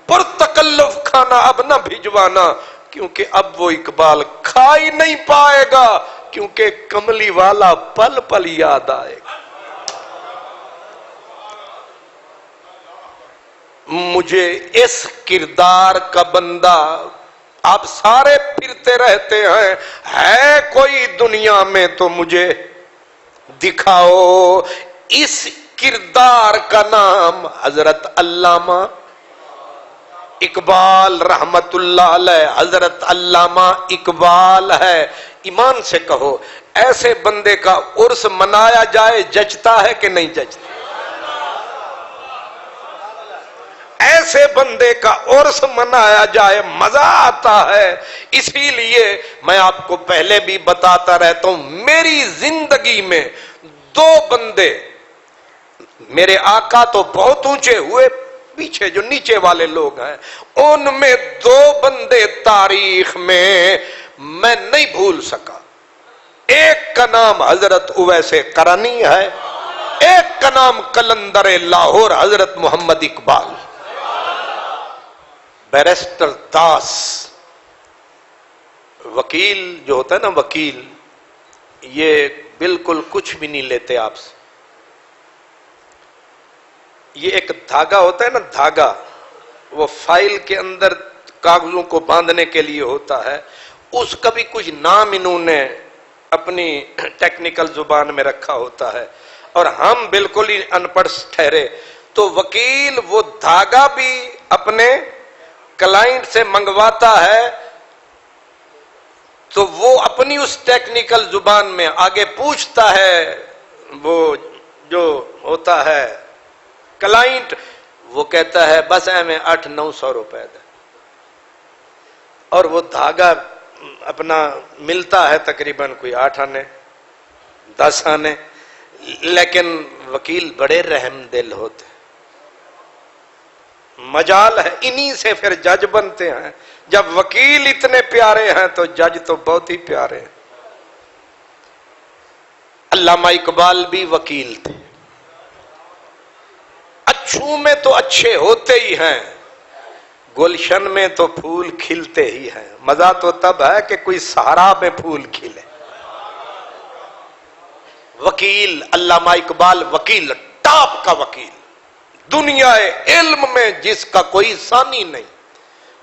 پرتکلف کھانا اب نہ بھجوانا، کیونکہ اب وہ اقبال کھا ہی نہیں پائے گا، کیونکہ کملی والا پل پل یاد آئے گا۔ مجھے اس کردار کا بندہ، آپ سارے پھرتے رہتے ہیں، ہے کوئی دنیا میں تو مجھے دکھاؤ۔ اس کردار کا نام حضرت علامہ اقبال رحمت اللہ علیہ، حضرت علامہ اقبال ہے۔ ایمان سے کہو ایسے بندے کا عرس منایا جائے جچتا ہے کہ نہیں جچتا؟ ایسے بندے کا عرس منایا جائے مزہ آتا ہے۔ اسی لیے میں آپ کو پہلے بھی بتاتا رہتا ہوں، میری زندگی میں دو بندے، میرے آقا تو بہت اونچے ہوئے، پیچھے جو نیچے والے لوگ ہیں ان میں دو بندے تاریخ میں نہیں بھول سکا۔ ایک کا نام حضرت اویس قرنی ہے، ایک کا نام قلندر لاہور حضرت محمد اقبال۔ بیرسٹر داس، وکیل جو ہوتا ہے نا وکیل، یہ بالکل کچھ بھی نہیں لیتے آپ سے۔ یہ ایک دھاگا ہوتا ہے نا، دھاگا وہ فائل کے اندر کاغذوں کو باندھنے کے لیے ہوتا ہے، اس کا بھی کچھ نام انہوں نے اپنی ٹیکنیکل زبان میں رکھا ہوتا ہے، اور ہم بالکل ہی ان پڑھ ٹھہرے۔ تو وکیل وہ دھاگا بھی اپنے کلائنٹ سے منگواتا ہے، تو وہ اپنی اس ٹیکنیکل زبان میں آگے پوچھتا ہے، وہ جو ہوتا ہے کلائنٹ، وہ کہتا ہے بس میں 800-900 روپے دے، اور وہ دھاگا اپنا ملتا ہے تقریباً کوئی 8 آنے 10 آنے، لیکن وکیل بڑے رحم دل ہوتے، مجال ہے انہی سے پھر جج بنتے ہیں۔ جب وکیل اتنے پیارے ہیں تو جج تو بہت ہی پیارے ہیں۔ علامہ اقبال بھی وکیل تھے، اچھوں میں تو اچھے ہوتے ہی ہیں، گلشن میں تو پھول کھلتے ہی ہیں۔ مزہ تو تب ہے کہ کوئی صحرا میں پھول کھلے۔ وکیل علامہ اقبال، وکیل ٹاپ کا وکیل، دنیا علم میں جس کا کوئی ثانی نہیں،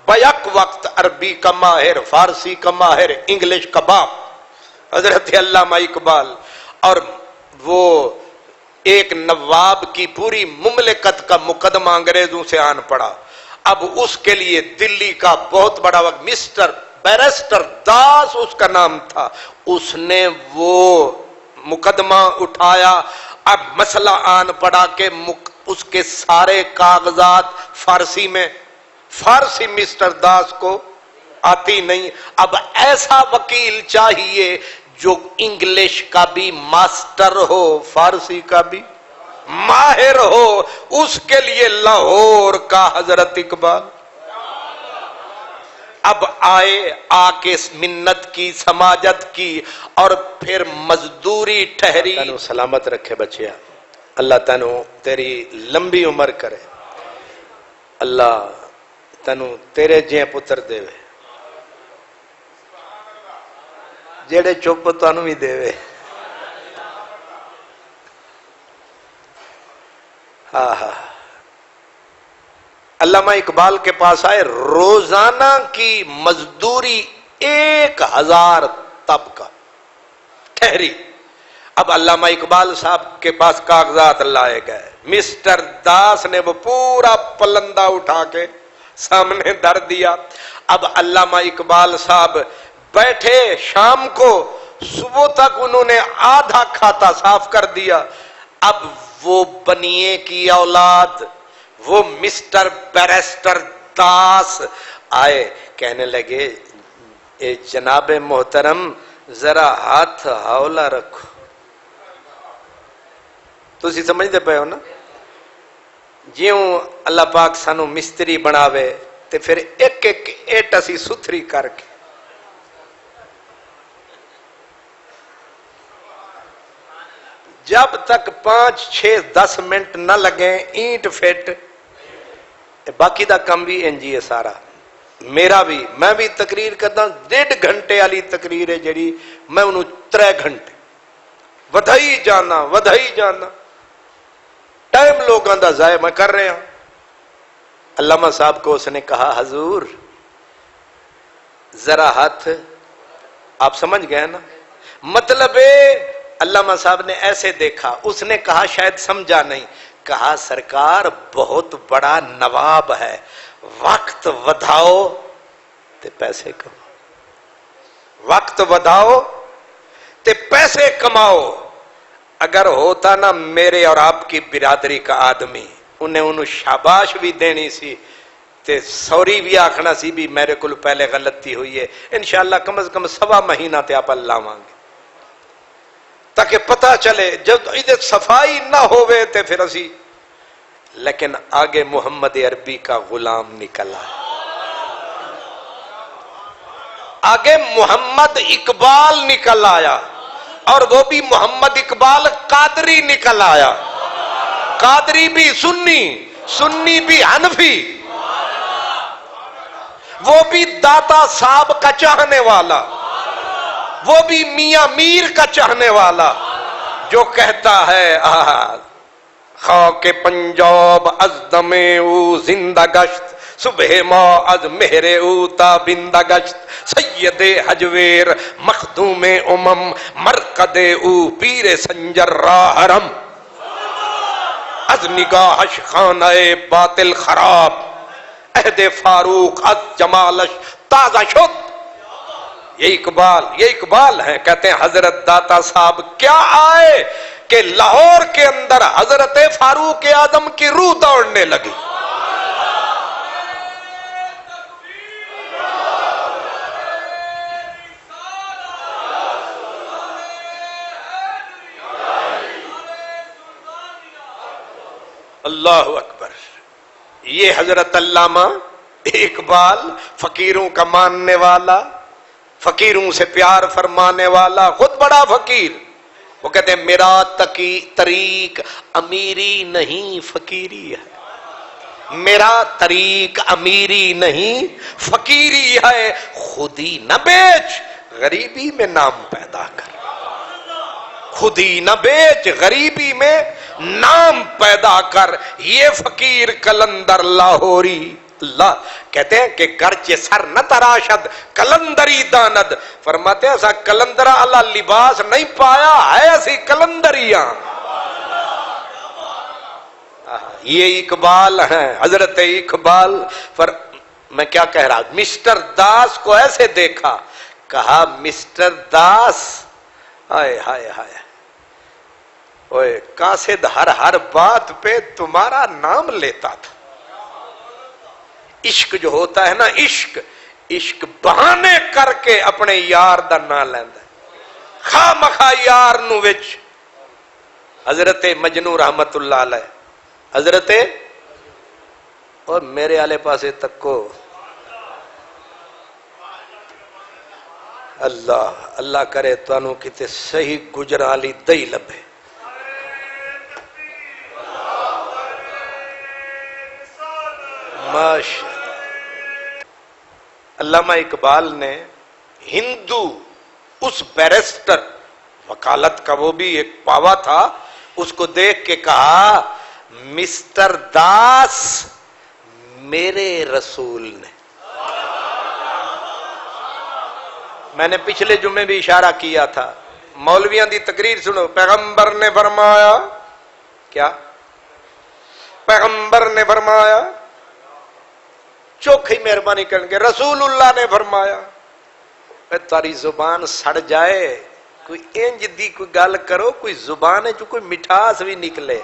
بیک وقت عربی کا ماہر، فارسی کا ماہر، انگلش کا باپ حضرت علامہ اقبال۔ اور وہ ایک نواب کی پوری مملکت کا مقدمہ انگریزوں سے آن پڑا، اب اس کے لیے دلی کا بہت بڑا وقت مسٹر بیرسٹر داس اس کا نام تھا، اس نے وہ مقدمہ اٹھایا۔ اب مسئلہ آن پڑا کہ اس کے سارے کاغذات فارسی میں، فارسی مسٹر داس کو آتی نہیں، اب ایسا وکیل چاہیے جو انگلش کا بھی ماسٹر ہو، فارسی کا بھی ماہر ہو، اس کے لیے لاہور کا حضرت اقبال۔ اب آئے، آ کے منت کی، سماجت کی، اور پھر مزدوری ٹھہری۔ تینوں سلامت رکھے بچیا، اللہ تینوں تیری لمبی عمر کرے، اللہ تینوں تیرے جے پتر دے وے، جیڑے چپ تینوں بھی دے وے۔ ہاں ہاں، علامہ اقبال کے پاس آئے، روزانہ کی مزدوری 1000 تب کا، ٹھہری. اب علامہ اقبال صاحب کے پاس کاغذات لائے گئے. مسٹر داس نے وہ پورا پلندہ اٹھا کے سامنے دھر دیا. اب علامہ اقبال صاحب بیٹھے, شام کو صبح تک انہوں نے آدھا کھاتا صاف کر دیا. اب وہ بنیے کی اولاد, وہ مسٹر بیرسٹر داس آئے, کہنے لگے اے جناب محترم ذرا ہاتھ ہاولا رکھو. تسی سمجھتے پے ہو نا, جیوں اللہ پاک سانو مستری بناوے تے پھر ایک ایک ایٹ اسی ستھری کر کے جب تک 5 6 10 منٹ نہ لگیں اینٹ فٹ, باقی دا کم بھی انجی ہے سارا. میرا بھی, میں بھی تقریر کرتا ہوں 1.5 گھنٹے والی تقریر ہے جڑی میں انہوں 3 گھنٹے ودھائی جانا ٹائم لوگوں دا ضائع میں کر رہا ہوں. علامہ صاحب کو اس نے کہا حضور ذرا ہاتھ, آپ سمجھ گئے نا مطلب ہے. علامہ صاحب نے ایسے دیکھا, اس نے کہا شاید سمجھا نہیں, کہا سرکار بہت بڑا نواب ہے, وقت ودھاؤ تے پیسے کماؤ, وقت ودھاؤ تے پیسے کماؤ. اگر ہوتا نا میرے اور آپ کی برادری کا آدمی, انہیں شاباش بھی دینی سی تے سوری بھی آکھنا سی بھی میرے کل پہلے غلطی ہوئی ہے, انشاءاللہ کم از کم 1.25 مہینہ تے آپ اللہ مانگے تاکہ پتہ چلے. جب ادھر صفائی نہ ہوئے تے پھر اسی, لیکن آگے محمد عربی کا غلام نکلا, آگے محمد اقبال نکل آیا, اور وہ بھی محمد اقبال قادری نکل آیا. قادری بھی سنی بھی حنفی, وہ بھی داتا صاحب کا چاہنے والا, وہ بھی میاں میر کا چاہنے والا, جو کہتا ہے خاک پنجاب از دمے او زندہ گشت, صبح ما از مہرے او تا بندہ گشت, سید حجویر مخدوم مرقد او پیر سنجر را حرم, از نگاہش خانہ باطل خراب, عہد فاروق از جمالش تازہ شد. یہ اقبال ہیں. کہتے ہیں حضرت داتا صاحب کیا آئے کہ لاہور کے اندر حضرت فاروق اعظم کی روح دوڑنے لگی. اللہ اکبر. یہ حضرت علامہ اقبال فقیروں کا ماننے والا, فقیروں سے پیار فرمانے والا, خود بڑا فقیر. وہ کہتے ہیں میرا طریق امیری نہیں فقیری ہے, میرا طریق امیری نہیں فقیری ہے, خودی نہ بیچ غریبی میں نام پیدا کر, خودی نہ بیچ غریبی میں نام پیدا کر. یہ فقیر کلندر لاہوری. اللہ کہتے ہیں کہ گرچہ سر نہ تراشد کلندری داند, فرماتے ہیں ایسا کلندرہ اللہ لباس نہیں پایا ہے, ایسی کلندریاں. یہ اقبال ہیں, حضرت اقبال. میں کیا کہہ رہا, مسٹر داس کو ایسے دیکھا, کہا مسٹر داس ہائے ہائے ہائے, اوے قاصد ہر بات پہ تمہارا نام لیتا تھا. عشق جو ہوتا ہے نا, عشق بہانے کر کے اپنے یار دا نام لیندا ہے, خواہ مخواہ یار نو وچ. حضرت مجنو رحمت اللہ علیہ, حضرت اور میرے آلے پاسے تکو, اللہ کرے تانوں کتے صحیح گجرالی دئی لبے. ماشاء علامہ اقبال نے ہندو اس بیرسٹر, وکالت کا وہ بھی ایک پاوا تھا, اس کو دیکھ کے کہا مسٹر داس میرے رسول نے. میں نے پچھلے جمعے بھی اشارہ کیا تھا, مولویاں دی تقریر سنو، پیغمبر نے فرمایا کیا؟ پیغمبر نے فرمایا، چوکھی مہربانی کریں گے رسول اللہ نے فرمایا. تاری زبان سڑ جائے، کوئی انج دی کوئی گل کرو، کوئی زبان ہے جو کوئی مٹھاس بھی نکلے.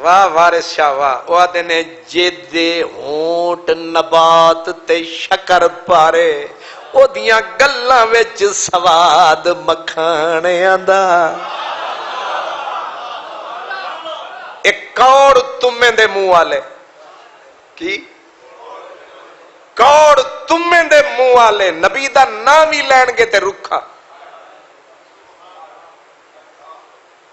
واہ وارث شاہ واہ. وہ آتے نے جیدے ہونٹ نبات تے شکر پارے، او دیاں گلاں وچ سواد مکھانیاں دا. ایک کوڑ تمیں دے منہ والے کی کوڑ تمیں دے منہ والے نبی دا نام ہی لین گے تے رکھا.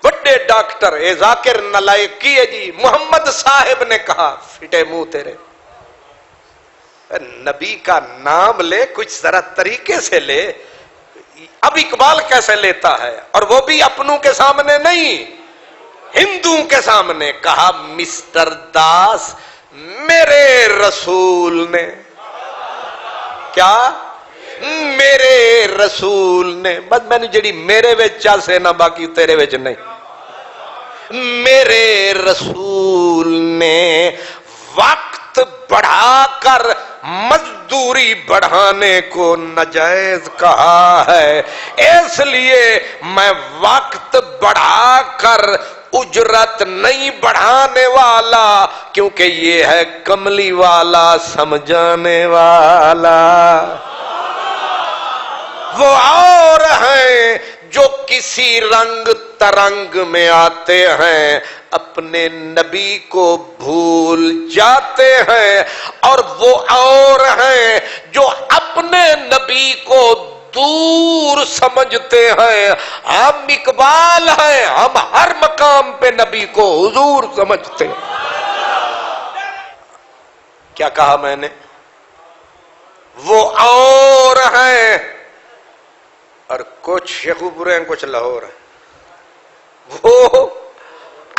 بڑے ڈاکٹر اے ذاکر نالائق کی ہے جی، محمد صاحب نے کہا، فٹے منہ تیرے. نبی کا نام لے، کچھ ذرا طریقے سے لے. اب اقبال کیسے لیتا ہے، اور وہ بھی اپنوں کے سامنے نہیں، ہندوؤں کے سامنے. کہا مسٹر داس میرے رسول نے کیا؟ میرے رسول نے. بس میں نے جڑی میرے وچ چاسے نہ، باقی تیرے وچ نہیں. میرے رسول نے وقت بڑھا کر مزدوری بڑھانے کو ناجائز کہا ہے، اس لیے میں وقت بڑھا کر اجرت نہیں بڑھانے والا، کیونکہ یہ ہے کملی والا سمجھانے والا. وہ اور ہیں جو کسی رنگ ترنگ میں آتے ہیں، اپنے نبی کو بھول جاتے ہیں، اور وہ اور ہیں جو اپنے نبی کو دور سمجھتے ہیں. ہم اقبال ہیں، ہم ہر مقام پہ نبی کو حضور سمجھتے ہیں. کیا کہا میں نے؟ وہ اور ہیں، اور کچھ شیخو پورے ہیں، کچھ لاہور ہیں. وہ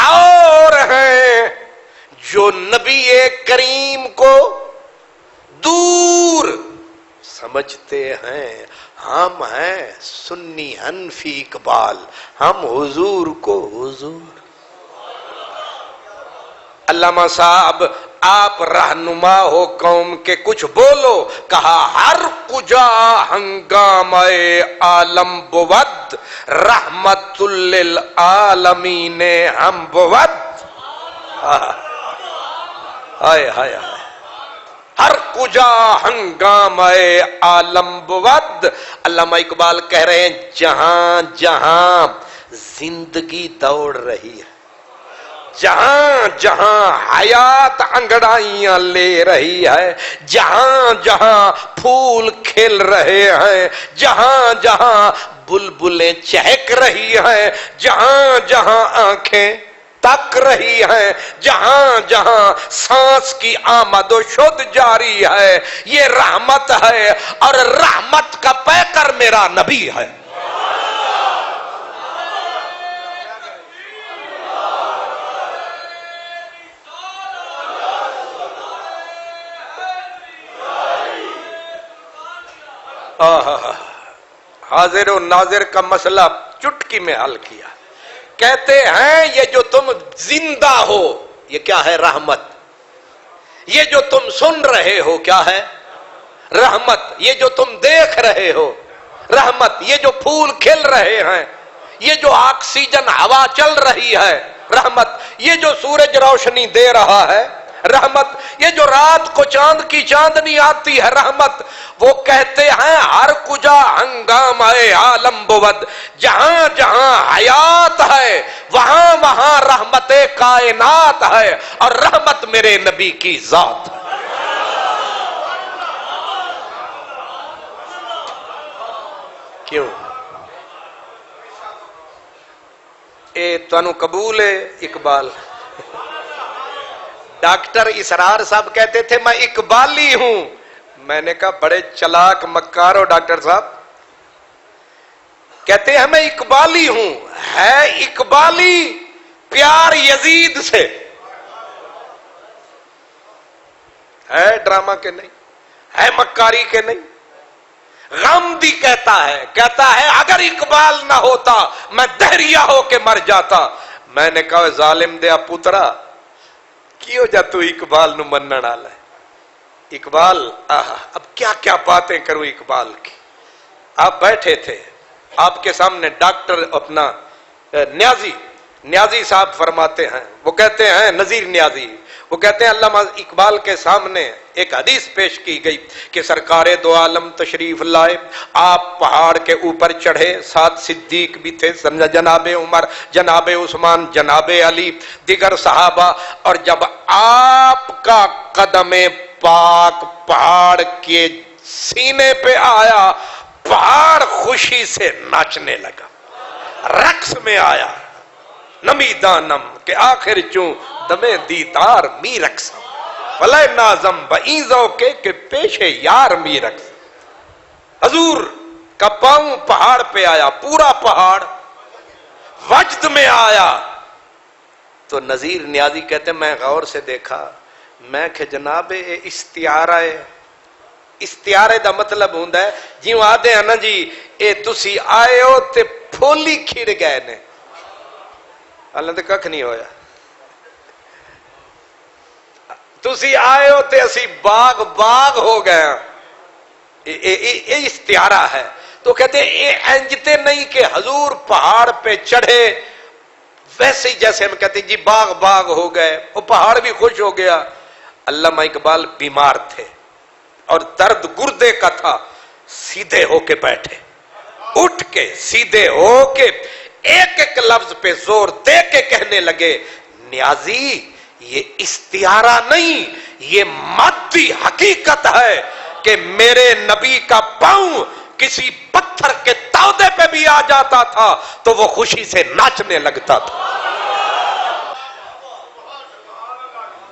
اور ہیں جو نبی کریم کو دور سمجھتے ہیں. ہم ہیں سنی حنفی اقبال، ہم حضور کو حضور. علامہ صاحب آپ رہنما ہو قوم کے، کچھ بولو. کہا ہر کجا ہنگامہ عالم بود، رحمت للعالمین ہم بود. ہائے ہائے ہائے. ہر کجا ہنگامہ عالم بود. علامہ اقبال کہہ رہے ہیں جہاں جہاں زندگی دوڑ رہی ہے، جہاں جہاں حیات انگڑائیاں لے رہی ہے، جہاں جہاں پھول کھل رہے ہیں، جہاں جہاں بلبلیں چہک رہی ہیں، جہاں جہاں آنکھیں تک رہی ہیں، جہاں جہاں سانس کی آمد و شد جاری ہے، یہ رحمت ہے، اور رحمت کا پیکر میرا نبی ہے. حاضر و ناظر کا مسئلہ چٹکی میں حل کیا. کہتے ہیں یہ جو تم زندہ ہو یہ کیا ہے؟ رحمت. یہ جو تم سن رہے ہو کیا ہے؟ رحمت. یہ جو تم دیکھ رہے ہو رحمت. یہ جو پھول کھل رہے ہیں، یہ جو آکسیجن ہوا چل رہی ہے رحمت. یہ جو سورج روشنی دے رہا ہے رحمت. یہ جو رات کو چاند کی چاندنی آتی ہے رحمت. وہ کہتے ہیں ہر کجا ہنگامہ عالم بود، جہاں جہاں حیات ہے وہاں وہاں رحمت کائنات ہے، اور رحمت میرے نبی کی ذات ہے. کیوں؟ اے تانوں قبول ہے اقبال؟ ڈاکٹر اسرار صاحب کہتے تھے میں اقبالی ہوں. میں نے کہا بڑے چلاک مکار ہو ڈاکٹر صاحب. کہتے ہیں میں اقبالی ہوں. ہے اقبالی پیار یزید سے، ہے ڈرامہ کے نہیں، ہے مکاری کے نہیں. غامدی کہتا ہے اگر اقبال نہ ہوتا میں دہریا ہو کے مر جاتا. میں نے کہا ظالم دیا پترا کیوں جا تو اقبال نو منن والا ہے. اقبال اب کیا کیا باتیں کروں اقبال کی. آپ بیٹھے تھے, آپ کے سامنے ڈاکٹر اپنا نیازی صاحب فرماتے ہیں, وہ کہتے ہیں نذیر نیازی, وہ کہتے ہیں علامہ اقبال کے سامنے ایک حدیث پیش کی گئی کہ سرکار دو عالم تشریف لائے, آپ پہاڑ کے اوپر چڑھے, 7 صدیق بھی تھے, جناب عمر, جناب عثمان, جناب علی, دیگر صحابہ, اور جب آپ کا قدم پاک پہاڑ کے سینے پہ آیا پہاڑ خوشی سے ناچنے لگا, رقص میں آیا. نمی دانم کہ آخر چوں دمے دیدار می رقصم ولی نازم بعیزوں کے پیش یار می رقصم. حضور کا پاؤں پہاڑ پہ آیا, پورا پہاڑ وجد میں آیا. تو نذیر نیازی کہتے ہیں میں غور سے دیکھا, میں کہ جناب استعارہ ہے, استعارے دا مطلب ہوندا ہے جیوں آدھے ہیں نا جی اے تسی آئے ہو تے پھولی کھڑ گئے نے, اللہ تے ککھ نہیں ہویا. تسی آئے ہو تے اسی باغ ہو گئے. یہ استعارہ ہے. تو کہتے ہیں اے انجتے نہیں کہ حضور پہاڑ پہ چڑھے ویسے ہی جیسے ہم کہتے ہیں جی باغ ہو گئے, وہ پہاڑ بھی خوش ہو گیا. علامہ اقبال بیمار تھے اور درد گردے کا تھا, سیدھے ہو کے بیٹھے, اٹھ کے سیدھے ہو کے ایک ایک لفظ پہ زور دے کے کہنے لگے نیازی یہ استعارہ نہیں, یہ مادی حقیقت ہے کہ میرے نبی کا پاؤں کسی پتھر کے تودے پہ بھی آ جاتا تھا تو وہ خوشی سے ناچنے لگتا تھا.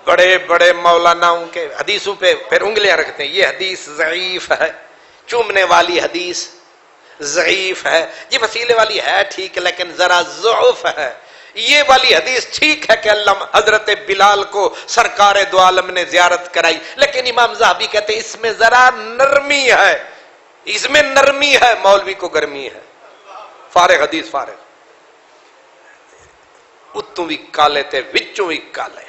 بڑے بڑے مولاناؤں کے حدیثوں پہ پھر انگلیاں رکھتے ہیں, یہ حدیث ضعیف ہے, چومنے والی حدیث ضعیف ہے, یہ وسیلے والی ہے ٹھیک لیکن ذرا ضعف ہے. یہ والی حدیث ٹھیک ہے کہ اللہ حضرت بلال کو سرکار دو عالم نے زیارت کرائی, لیکن امام ذہبی کہتے ہیں اس میں ذرا نرمی ہے, اس میں نرمی ہے, مولوی کو گرمی ہے. فارغ حدیث فارغ, اتوں بھی کالے تھے وچوں بھی کالے.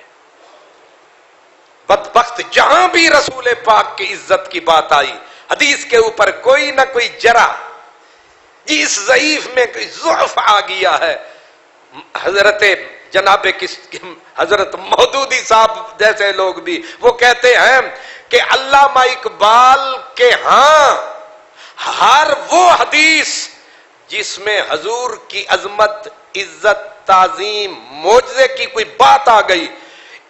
بدبخت جہاں بھی رسول پاک کی عزت کی بات آئی حدیث کے اوپر کوئی نہ کوئی جرا, جی اس ضعیف میں کوئی ضعف آ گیا ہے. حضرت جناب حضرت مودودی صاحب جیسے لوگ بھی وہ کہتے ہیں کہ علامہ اقبال کے ہاں ہر وہ حدیث جس میں حضور کی عظمت, عزت, تعظیم, معجزے کی کوئی بات آ گئی,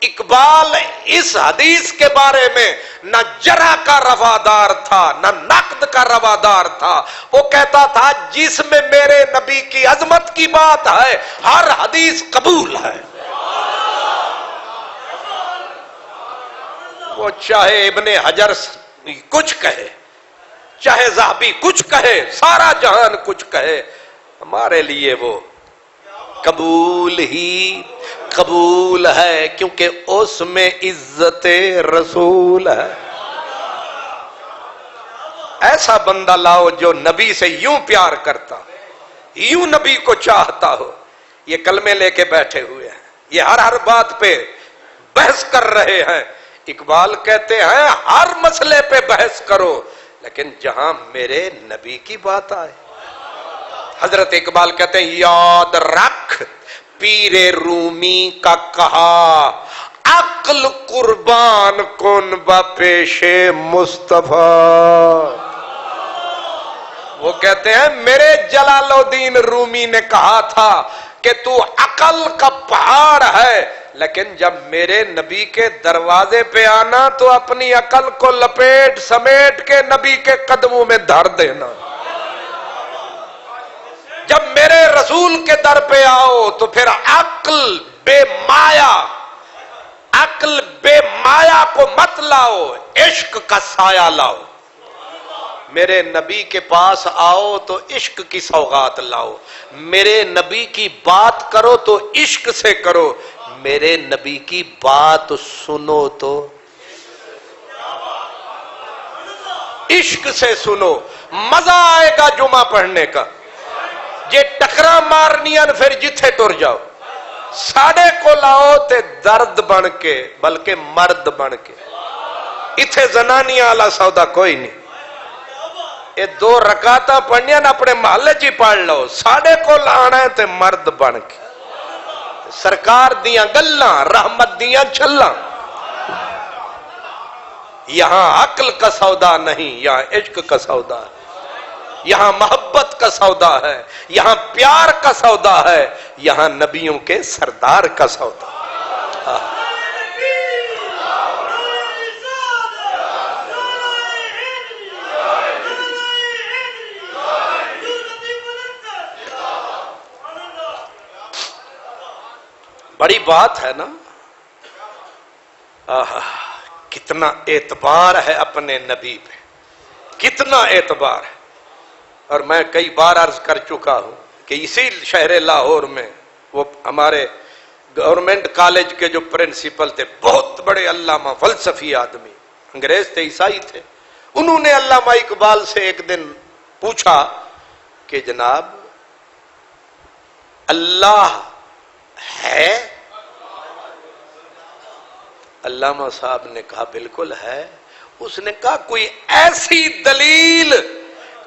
اقبال اس حدیث کے بارے میں نہ جرا کا روادار تھا نہ نقد کا روادار تھا. وہ کہتا تھا جس میں میرے نبی کی عظمت کی بات ہے ہر حدیث قبول ہے. وہ چاہے ابن حجر کچھ کہے, چاہے ذہبی کچھ کہے, سارا جہان کچھ کہے, ہمارے لیے وہ قبول ہی قبول ہے کیونکہ اس میں عزت رسول ہے. ایسا بندہ لاؤ جو نبی سے یوں پیار کرتا, یوں نبی کو چاہتا ہو. یہ کلمے لے کے بیٹھے ہوئے ہیں, یہ ہر بات پہ بحث کر رہے ہیں. اقبال کہتے ہیں ہر مسئلے پہ بحث کرو لیکن جہاں میرے نبی کی بات آئے. حضرت اقبال کہتے ہیں یاد رکھ پیر رومی کا کہا عقل قربان کن با پیش مصطفیٰ. وہ کہتے ہیں میرے جلال الدین رومی نے کہا تھا کہ تو عقل کا پہاڑ ہے لیکن جب میرے نبی کے دروازے پہ آنا تو اپنی عقل کو لپیٹ سمیٹ کے نبی کے قدموں میں دھر دینا. جب میرے رسول کے در پہ آؤ تو پھر عقل بے مایا کو مت لاؤ, عشق کا سایہ لاؤ. میرے نبی کے پاس آؤ تو عشق کی سوغات لاؤ. میرے نبی کی بات کرو تو عشق سے کرو, میرے نبی کی بات سنو تو عشق سے سنو. مزہ آئے گا جمعہ پڑھنے کا. جے ٹکرا مارنیاں پھر جتھے ٹر جاؤ. ساڑے کو لاؤ تے درد بن کے بلکہ مرد بن کے. اتھے زنانیاں والا سودا کوئی نہیں. یہ 2 رکعتاں پڑھنیاں اپنے محلے چی پڑھ لو. ساڑے کو لانا ہے تے مرد بن کے. سرکار دیاں گلاں رحمت دیاں چھلاں. یہاں عقل کا سودا نہیں، یہاں عشق کا سودا ہے. یہاں محبت کا سودا ہے، یہاں پیار کا سودا ہے، یہاں نبیوں کے سردار کا سودا. بڑی بات ہے نا. کتنا اعتبار ہے اپنے نبی پہ، کتنا اعتبار ہے. اور میں کئی بار عرض کر چکا ہوں کہ اسی شہر لاہور میں وہ ہمارے گورنمنٹ کالج کے جو پرنسپل تھے، بہت بڑے علامہ فلسفی آدمی، انگریز تھے، عیسائی تھے. انہوں نے علامہ اقبال سے ایک دن پوچھا کہ جناب اللہ ہے؟ علامہ صاحب نے کہا بالکل ہے. اس نے کہا کوئی ایسی دلیل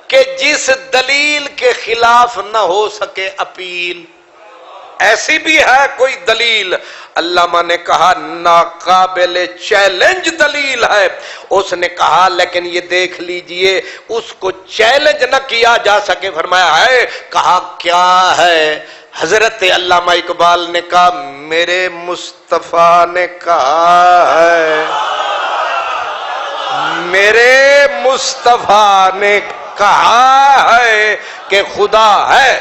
کہ جس دلیل کے خلاف نہ ہو سکے اپیل، ایسی بھی ہے کوئی دلیل؟ علامہ نے کہا ناقابل چیلنج دلیل ہے. اس نے کہا لیکن یہ دیکھ لیجئے اس کو چیلنج نہ کیا جا سکے. فرمایا ہے. کہا کیا ہے؟ حضرت علامہ اقبال نے کہا میرے مصطفیٰ نے کہا ہے، میرے مصطفیٰ نے کہا ہے کہ خدا ہے.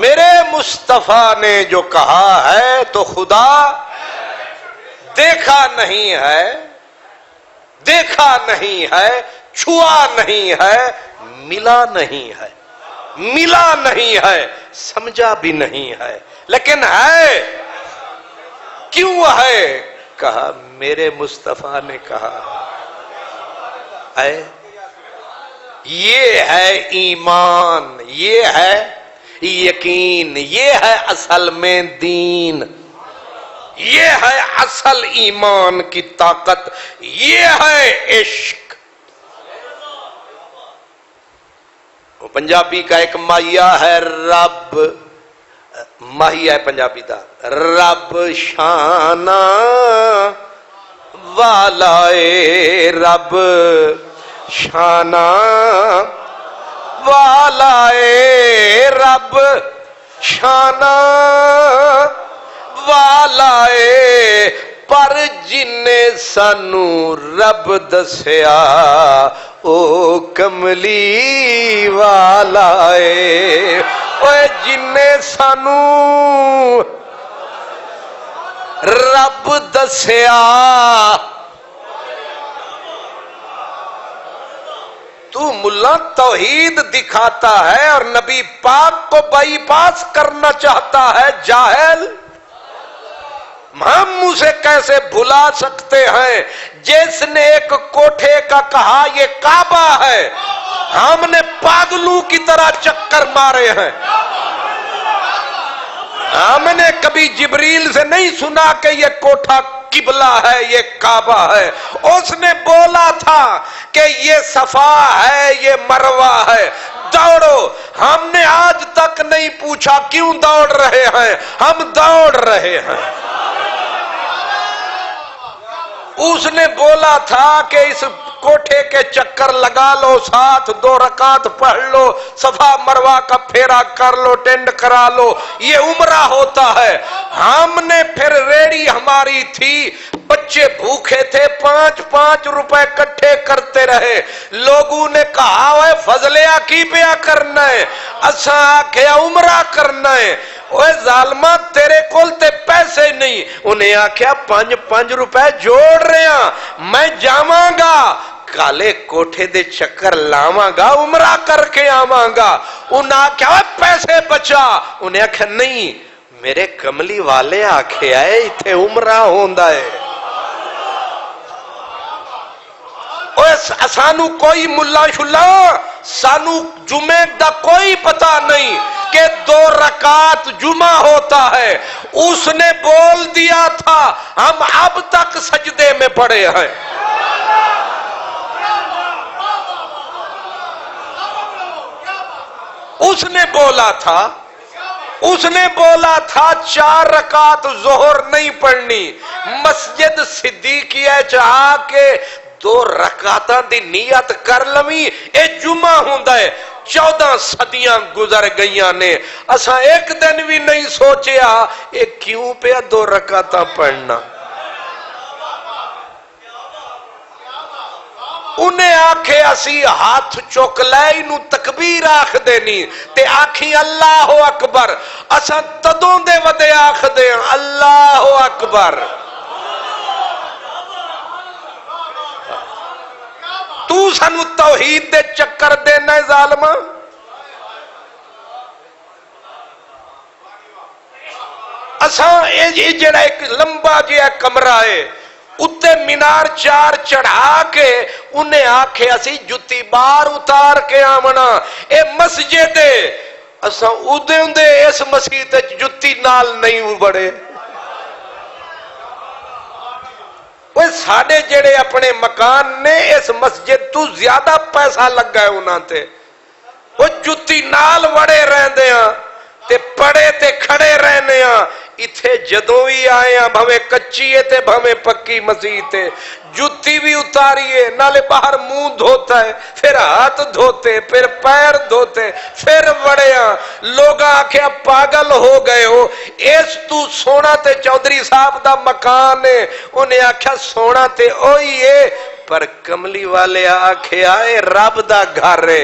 میرے مصطفیٰ نے جو کہا ہے تو خدا دیکھا نہیں ہے، دیکھا نہیں ہے، چھوا نہیں ہے، ملا نہیں ہے، ملا نہیں ہے، سمجھا بھی نہیں ہے، لیکن ہے. کیوں ہے؟ کہا میرے مصطفیٰ نے کہا ہے. یہ ہے ایمان، یہ ہے یقین، یہ ہے اصل میں دین، یہ ہے اصل ایمان کی طاقت، یہ ہے عشق. پنجابی کا ایک ماہیہ ہے رب، ماہیہ ہے پنجابی دا، رب شانہ والا اے، رب شانہ والا اے، رب شانہ والا اے. پر جن سانو رب دسیا او کملی والا اے. اوے جن سانو رب دسیا، تو ملا توحید دکھاتا ہے اور نبی پاک کو بائی پاس کرنا چاہتا ہے. جاہل ہم اسے کیسے بھلا سکتے ہیں جس نے ایک کوٹھے کا کہا یہ کعبہ ہے، ہم نے پاگلوں کی طرح چکر مارے ہیں. ہم نے کبھی جبریل سے نہیں سنا کہ یہ کوٹھا قبلہ ہے، یہ کعبہ ہے. اس نے بولا تھا کہ یہ صفا ہے، یہ مروہ ہے، دوڑو. ہم نے آج تک نہیں پوچھا کیوں دوڑ رہے ہیں، ہم دوڑ رہے ہیں. اس نے بولا تھا کہ اس کوٹھے کے چکر لگا لو، ساتھ 2 رکعت پڑھ لو، صفا مروہ کا پھیرا کر لو، ٹینڈ کرا لو، یہ عمرہ ہوتا ہے. ہم نے پھر ریڑی ہماری تھی، بچے بھوکے تھے، 5-5 روپے کٹھے کرتے رہے. لوگوں نے کہا وہ فضلیا کی پیا کرنا ہے، اساں آکھیا عمرہ کرنا ہے. اوے ظالمہ تیرے کول تے پیسے نہیں. انہیں آکھیا 5-5 روپے جوڑ رہے ہیں، میں جاواں گا کالے کوٹھے دے چکر لاواں گا، عمرہ کر کے آواں گا. انہیں آکھیا پیسے بچا. انہیں آکھیا نہیں، میرے کملی والے آکھے آئے اتھے عمرہ ہوندا ہے. اوے سانو کوئی ملا شلا سانو جمعے دا کوئی پتہ نہیں کہ 2 رکعت جمعہ ہوتا ہے، اس نے بول دیا تھا ہم اب تک سجدے میں پڑے ہیں۔ اس نے بولا تھا 4 رکعت ظہر نہیں پڑھنی، مسجد صدیقیہ چاہ کے 2 رکعتاں دی نیت کر لویں، اے جمعہ ہوندا ہے۔ 14 صدیاں گزر گئیاں نے، اساں ایک دن بھی نہیں سوچیا اے کیوں پہ 2 رکعتاں پڑھنا۔ انہیں آکھے اسی ہاتھ چک لے انہوں تکبیر آکھ دینی تے آکھی اللہ اکبر، اساں تدوں دے ودے آکھ دیں اللہ اکبر۔ تو سانو توحید دے چکر دینا ہے ظالمہ۔ اساں یہ جڑا ایک لمبا جہا کمرہ ہے اتے مینار 4 چڑھا کے انہیں آکھے اسی جتی بار اتار کے آمنا، اے مسجد ہے اساں اودے اندے اس مسجد جتی نال نہیں بڑے۔ وہ ساڑے جڑے اپنے مکان نے اس مسجد تو زیادہ پیسہ لگ گئے انہاں تے، وہ جتی نال وڑے رہندے ہیں تے پڑے تے کھڑے رہنے ہیں۔ اتھے جدوں ہی آئے ہیں بھویں کچی ہے تے بھویں پکی مسجد ہے، جتی بھی اتاریے نالے باہر منہ دھوتا ہے، پھر ہاتھ دھوتے، پھر پیر دھوتے، پھر وڑے ہیں۔ لوگ آکھیا پاگل ہو گئے ہو، اس تو سونا تے چودھری صاحب دا مکان ہے، انہیں آکھیا سونا تے اوہی ہے، پر کملی والے آکھیا اے رب دا گھر ہے،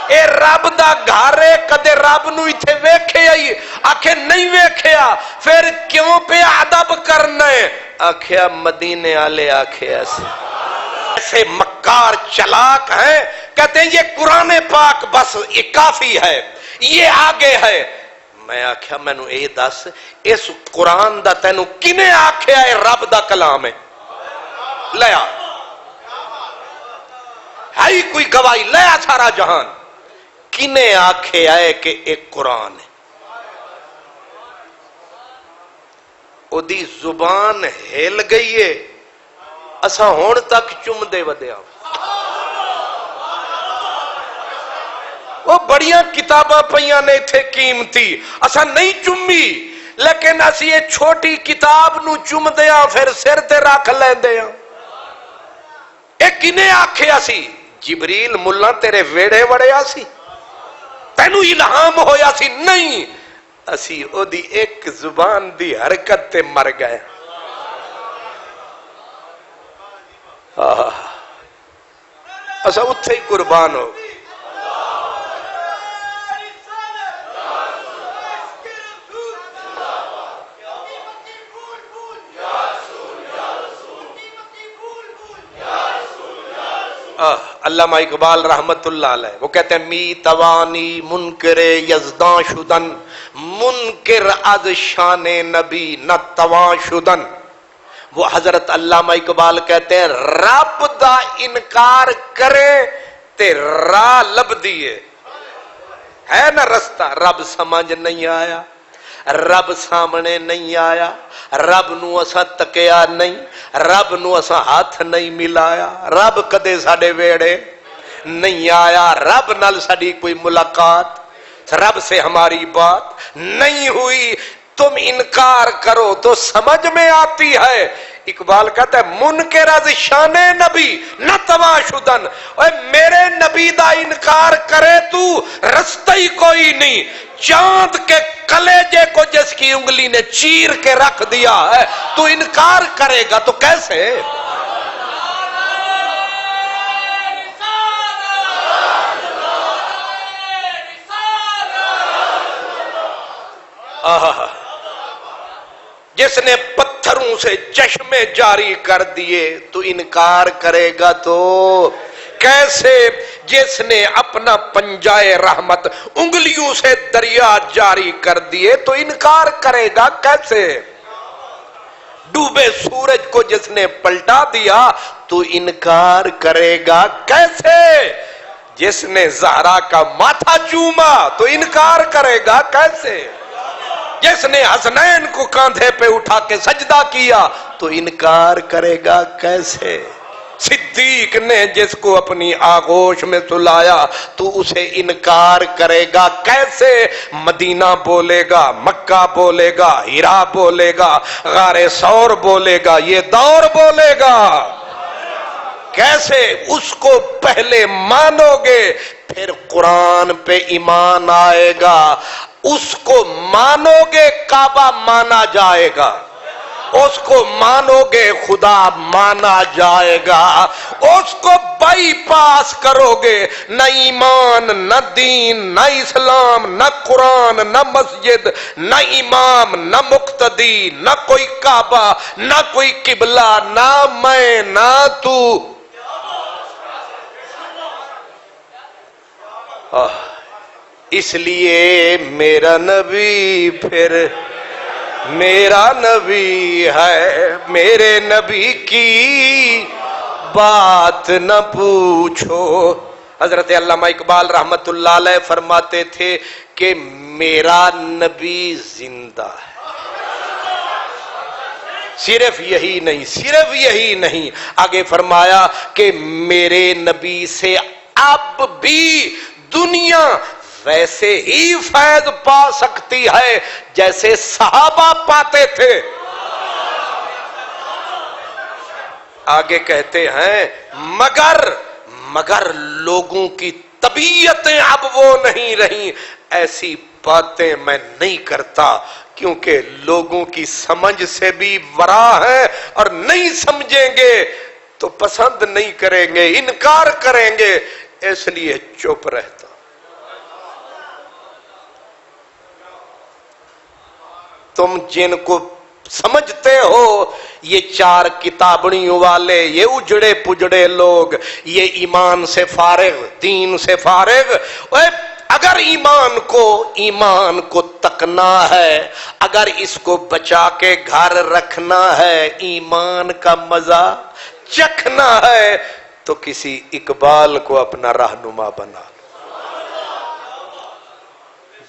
اے رب دا گھر ہے، کدے رب نو ایتھے ویکھے آئی؟ آکھے نہیں ویکھیا، پھر کیوں پہ ادب کرنا ہے؟ آکھیا مدینے والے آکھے ایسے مکار چلاک ہیں، کہتے ہیں یہ قرآن پاک بس یہ کافی ہے، یہ آگے ہے۔ میں آکھیا میں نو اے دس اس قرآن دا تینو کنے آکھیا ہے رب دا کلام ہے؟ لیا ہائی کوئی گواہی لیا سارا جہان، کنے آکھے آئے کہ ایک قرآن ہے؟ او دی زبان ہل گئی ہے، اساں ہون تک چم دے ودیا۔ وہ بڑیاں کتاباں پہیاں نے تھے قیمتی، اساں نہیں چمی، لیکن اسی یہ چھوٹی کتاب نو چم دیا پھر سر تے رکھ لین دیا۔ ایک کنے آکھے اسی جبریل ملہ تیرے ویڑے وڑے آسی، تینو الہام ہویا سی؟ نہیں، اسی او دی ایک زبان دی حرکت تے مر گئے۔ اسا اتھے ہی قربان ہو گئے۔ علامہ اقبال رحمت اللہ علیہ وہ کہتے ہیں می توانی منکر یزدان شدن، منکر از شان نبی نہ توان شدن۔ وہ حضرت علامہ اقبال کہتے ہیں رب دا انکار کرے تے راہ لب دیے، ہے نا رستہ، رب سمجھ نہیں آیا، رب سامنے نہیں آیا، رب نو اسا تکیا نہیں، رب نو اسا ہاتھ نہیں ملایا، رب کدے ساڑے ویڑے نہیں آیا، رب نال ساڑی کوئی ملاقات، رب سے ہماری بات نہیں ہوئی، تم انکار کرو تو سمجھ میں آتی ہے۔ اقبال کہتا ہے منکر از شان نبی نہ تواشدن، اے میرے نبی دا انکار کرے تو رستہ ہی کوئی نہیں، چاند کے کلیجے کو جس کی انگلی نے چیر کے رکھ دیا ہے تو انکار کرے گا تو کیسے؟ جس نے پتھروں سے چشمے جاری کر دیے تو انکار کرے گا تو کیسے؟ جس نے اپنا پنجائے رحمت انگلیوں سے دریا جاری کر دیے تو انکار کرے گا کیسے؟ ڈوبے سورج کو جس نے پلٹا دیا تو انکار کرے گا کیسے؟ جس نے زہرا کا ماتھا چوما تو انکار کرے گا کیسے؟ جس نے حسنین کو کاندھے پہ اٹھا کے سجدہ کیا تو انکار کرے گا کیسے؟ صدیق نے جس کو اپنی آغوش میں سلایا تو اسے انکار کرے گا کیسے؟ مدینہ بولے گا، مکہ بولے گا، ہیرا بولے گا، غار ثور بولے گا، یہ دور بولے گا، کیسے؟ اس کو پہلے مانو گے پھر قرآن پہ ایمان آئے گا، اس کو مانو گے کعبہ مانا جائے گا، اس کو مانو گے خدا مانا جائے گا، اس کو بائی پاس کرو گے نہ ایمان نہ دین نہ اسلام نہ قرآن نہ مسجد نہ امام نہ مقتدی نہ کوئی کعبہ نہ کوئی قبلہ نہ میں نہ تو۔ اس لیے میرا نبی پھر میرا نبی ہے، میرے نبی کی بات نہ پوچھو۔ حضرت علامہ اقبال رحمت اللہ علیہ فرماتے تھے کہ میرا نبی زندہ ہے، صرف یہی نہیں، صرف یہی نہیں، آگے فرمایا کہ میرے نبی سے اب بھی دنیا ویسے ہی فیض پا سکتی ہے جیسے صحابہ پاتے تھے۔ آگے کہتے ہیں مگر لوگوں کی طبیعتیں اب وہ نہیں رہیں، ایسی باتیں میں نہیں کرتا کیونکہ لوگوں کی سمجھ سے بھی ورا ہے اور نہیں سمجھیں گے تو پسند نہیں کریں گے، انکار کریں گے، اس لیے چپ رہتا۔ تم جن کو سمجھتے ہو یہ چار کتابڑیوں والے، یہ اجڑے پجڑے لوگ، یہ ایمان سے فارغ، دین سے فارغ، اگر ایمان کو تکنا ہے، اگر اس کو بچا کے گھر رکھنا ہے، ایمان کا مزہ چکھنا ہے تو کسی اقبال کو اپنا رہنما بنا لو۔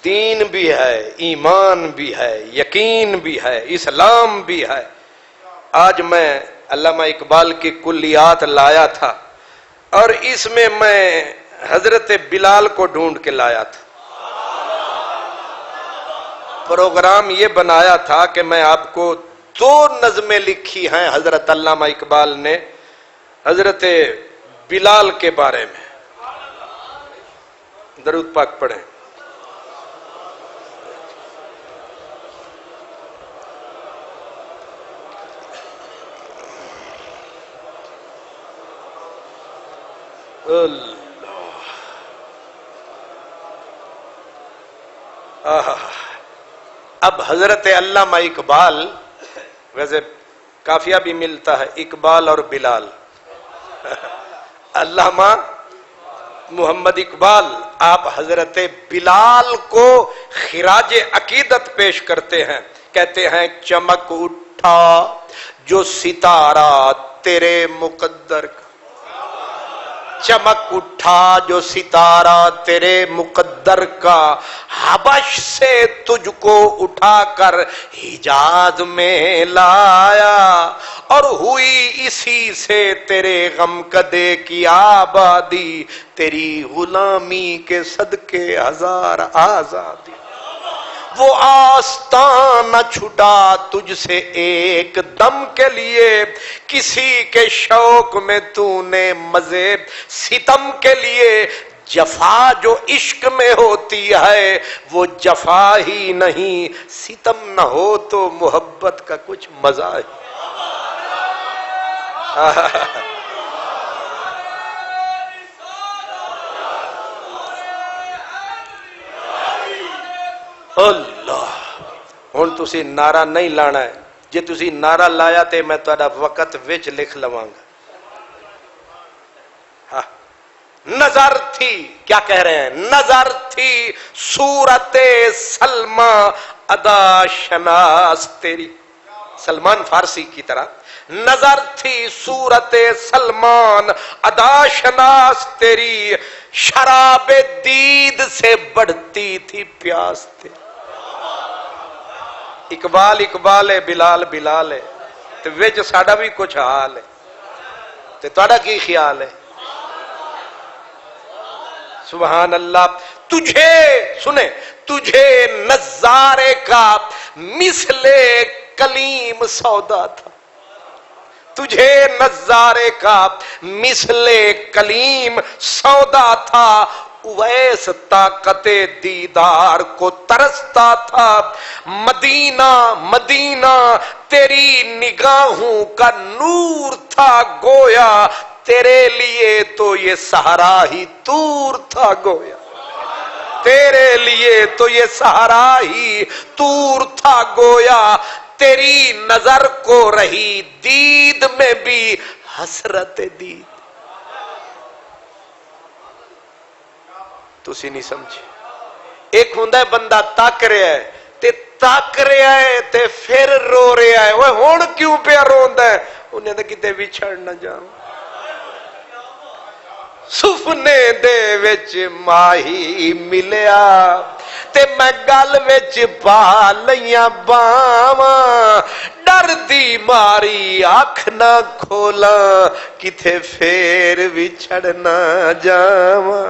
دین بھی ہے، ایمان بھی ہے، یقین بھی ہے، اسلام بھی ہے۔ آج میں علامہ اقبال کی کلیات لایا تھا اور اس میں حضرت بلال کو ڈھونڈ کے لایا تھا۔ پروگرام یہ بنایا تھا کہ میں آپ کو 2 نظمیں لکھی ہیں حضرت علامہ اقبال نے حضرت بلال کے بارے میں۔ درود پاک پڑھیں۔ اب حضرت علامہ اقبال، ویسے کافیہ بھی ملتا ہے اقبال اور بلال، علامہ محمد اقبال آپ حضرت بلال کو خراج عقیدت پیش کرتے ہیں، کہتے ہیں چمک اٹھا جو ستارہ تیرے مقدر کا، چمک اٹھا جو ستارہ تیرے مقدر کا، حبش سے تجھ کو اٹھا کر حجاز میں لایا، اور ہوئی اسی سے تیرے غم کدے کی آبادی، تیری غلامی کے صدقے ہزار آزادی۔ وہ آستان نہ چھٹا تجھ سے ایک دم کے لیے، کسی کے شوق میں تو نے مزے ستم کے لیے، جفا جو عشق میں ہوتی ہے وہ جفا ہی نہیں، ستم نہ ہو تو محبت کا کچھ مزہ ہے۔ اللہ ہن تسی نعرہ نہیں لانا ہے، جے تسی نعرہ لایا تے میں تہاڈا وقت وچ لکھ لواں گا۔ نظر تھی، کیا کہہ رہے ہیں؟ نظر تھی صورت سلمہ ادا شناس تیری، سلمان فارسی کی طرح نظر تھی صورت سلمان ادا شناس تیری شراب دید سے بڑھتی تھی پیاس تیری. اقبال اقبال ہے، بلال بلال ہے، تو وچ ساڈا بھی کچھ حال ہے. تو تہاڈا کی خیال ہے؟ سبحان اللہ. تجھے سنے، تجھے نظارے کا مثل کلیم سودا تھا، تجھے نظارے کا مثل کلیم سودا تھا. اویس طاقت دیدار کو ترستا تھا. مدینہ مدینہ تیری نگاہوں کا نور تھا گویا، تیرے لیے تو یہ صحرا ہی طور تھا گویا، تیرے لیے تو یہ صحرا ہی طور تھا گویا. تیری نظر کو رہی دید میں بھی حسرت دید. تسی نہیں سمجھے. ایک ہوندا ہے بندہ تک رہا ہے تے تک رہا ہے تے پھر رو رہا ہے. وہ ہن کیوں پیا روندا ہے؟ انہیں تو کتے وچھڑ نہ جاؤں. سپنے دے وچ ماہی ملیا تے میں گل وچ پا لیاں باواں. ڈر دی ماری اکھ نہ کھولاں کتے پھر وچھڑ نہ جاواں.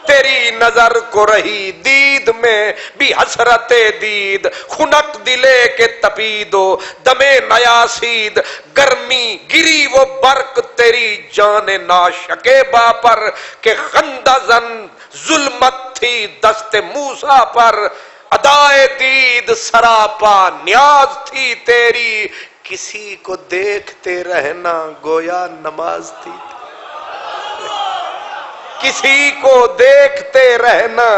تیری نظر کو رہی دید میں بھی حسرت دید. خنک دلے کے تپیدو دمے نیاسید. گرمی گری وہ برق تیری جان ناشکیبا پر کہ خندزن ظلمت تھی دست موسیٰ پر. ادائے دید سراپا نیاز تھی تیری. کسی کو دیکھتے رہنا گویا نماز تھی. کسی کو دیکھتے رہنا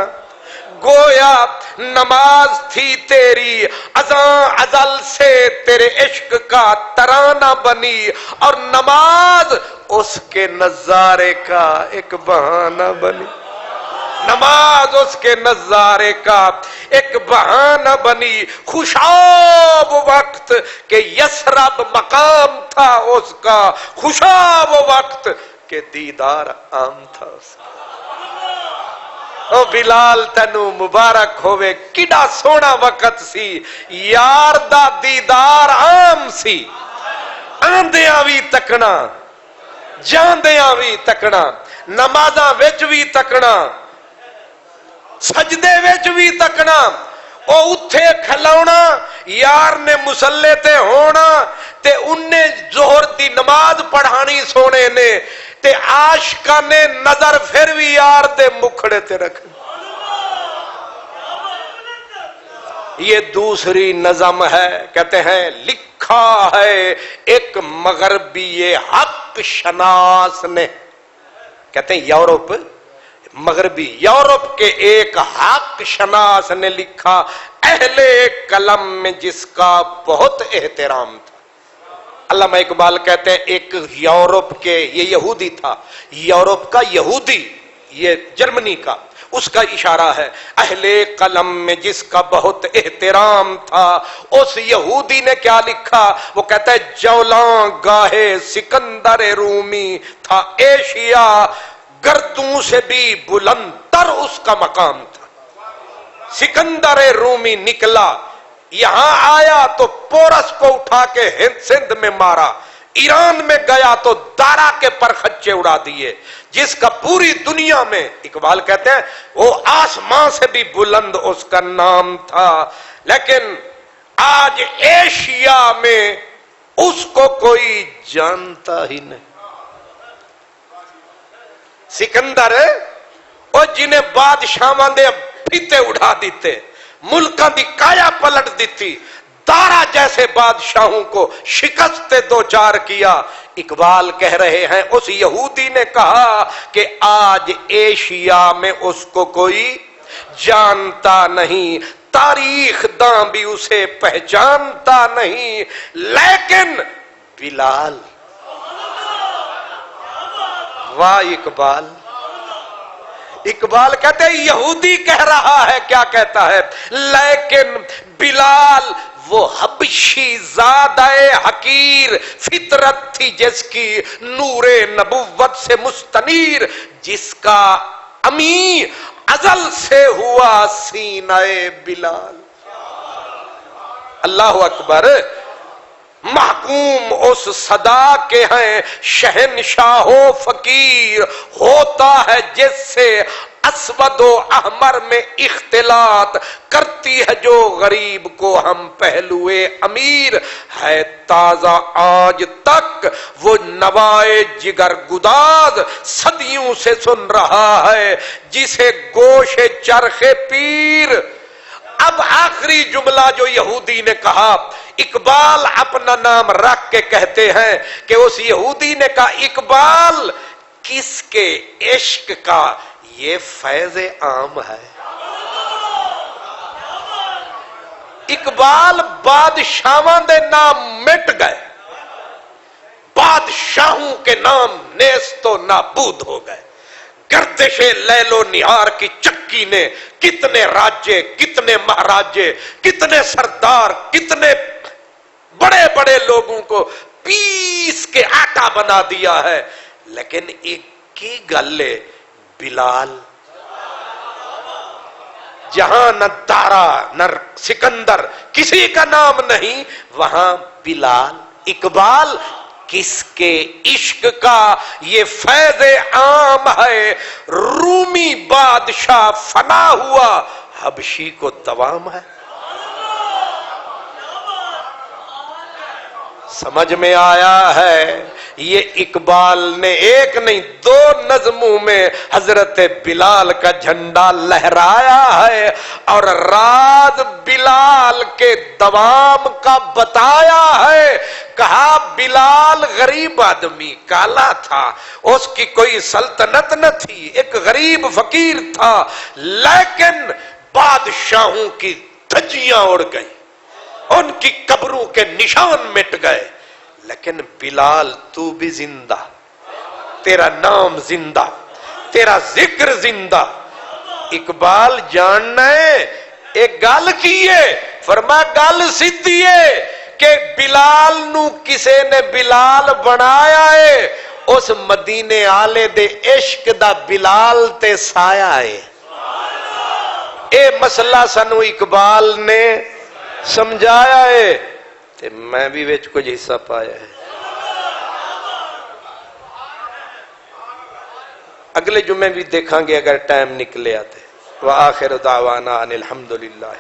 گویا نماز تھی تیری. ازاں ازل سے تیرے عشق کا ترانہ بنی اور نماز اس کے نظارے کا ایک بہانہ بنی. نماز اس کے نظارے کا ایک بہانہ بنی. خوشاب وقت کہ یسرب مقام تھا اس کا، خوشاب وقت کہ دیدار عام تھا اس کا. او بلال تینو مبارک ہوئے، کڈا سونا وقت سی. یار دا دیدار عام سی. آندیاں بھی تکنا، جاندیاں بھی تکنا، نمازاں وچ بھی تکنا، سجدے وچ بھی تکنا. او اتھے کھلاونا یار نے مسلے تے ہونا تے انہیں ظہر دی نماز پڑھانی سونے نے تے عاشقاں نے نظر پھر بھی یار دے مکھڑے تے رکھنی. یہ دوسری نظم ہے. کہتے ہیں لکھا ہے ایک مغربی حق شناس نے. کہتے ہیں یورپ، مغربی یورپ کے ایک حق شناس نے لکھا اہل قلم میں جس کا بہت احترام تھا. علامہ اقبال کہتے ہیں ایک یورپ کے، یہ یہودی تھا، یورپ کا یہودی، یہ جرمنی کا، اس کا اشارہ ہے. اہل قلم میں جس کا بہت احترام تھا. اس یہودی نے کیا لکھا؟ وہ کہتا ہے جولاں گاہے سکندر رومی تھا ایشیا، گردوں سے بھی بلند تر اس کا مقام تھا. سکندر رومی نکلا، یہاں آیا تو پورس کو اٹھا کے ہند سندھ میں مارا، ایران میں گیا تو دارا کے پرخچے اڑا دیے. جس کا پوری دنیا میں، اقبال کہتے ہیں وہ آسمان سے بھی بلند اس کا نام تھا، لیکن آج ایشیا میں اس کو کوئی جانتا ہی نہیں. سکندر اور جنہیں بادشاہاں دے پھیتے اڑا دیتے، ملکاں دی کایا پلٹ دیتی، دارا جیسے بادشاہوں کو شکست دو چار کیا. اقبال کہہ رہے ہیں اس یہودی نے کہا کہ آج ایشیا میں اس کو کوئی جانتا نہیں، تاریخ داں بھی اسے پہچانتا نہیں، لیکن بلال، واہ اقبال. اقبال کہتے ہیں یہودی کہہ رہا ہے، کیا کہتا ہے؟ لیکن بلال وہ حبشی زادہ حقیر فطرت تھی جس کی نور نبوت سے مستنیر، جس کا امی ازل سے ہوا سینہ بلال۔ اللہ اکبر۔ محکوم اس صدا کے ہیں شہنشاہ و فقیر، ہوتا ہے جس سے اسود و احمر میں اختلاط، کرتی ہے جو غریب کو ہم پہلوے امیر، ہے تازہ آج تک وہ نوائے جگر گداز، صدیوں سے سن رہا ہے جسے گوش چرخ پیر۔ اب آخری جملہ جو یہودی نے کہا، اقبال اپنا نام رکھ کے کہتے ہیں کہ اس یہودی نے کہا اقبال کس کے عشق کا یہ فیض عام ہے۔ اقبال بادشاہاں دے نام مٹ گئے، بادشاہوں کے نام نیست و نابود ہو گئے۔ گردش لیل و نہار کی چکی نے کتنے راجے، کتنے مہاراجے، کتنے سردار، کتنے بڑے بڑے لوگوں کو پیس کے آٹا بنا دیا ہے، لیکن ایک کی گلے بلال، جہاں نہ دارا نہ سکندر کسی کا نام نہیں، وہاں بلال۔ اقبال کس کے عشق کا یہ فیض عام ہے، رومی بادشاہ فنا ہوا حبشی کو دوام ہے۔ سمجھ میں آیا ہے؟ یہ اقبال نے ایک نہیں دو نظموں میں حضرت بلال کا جھنڈا لہرایا ہے، اور راز بلال کے دوام کا بتایا ہے۔ کہا بلال غریب آدمی، کالا تھا، اس کی کوئی سلطنت نہ تھی، ایک غریب فقیر تھا، لیکن بادشاہوں کی دھجیاں اڑ گئی، ان کی قبروں کے نشان مٹ گئے، لیکن بلال تو بھی زندہ، تیرا نام زندہ، تیرا ذکر زندہ۔ اقبال جاننا ہے ایک گل کیے، فرما گل سیدھی ہے کہ بلال نو کسے نے بلال بنایا ہے، اس مدینے آلے دے عشق دا بلال تے سایہ ہے۔ اے مسئلہ سنو اقبال نے سمجھایا ہے، تے میں بھی وچ کچھ حصہ پایا ہے۔ اگلے جمعے بھی دیکھاں گے اگر ٹائم نکلے آتے۔ وآخر دعوانا ان الحمدللہ۔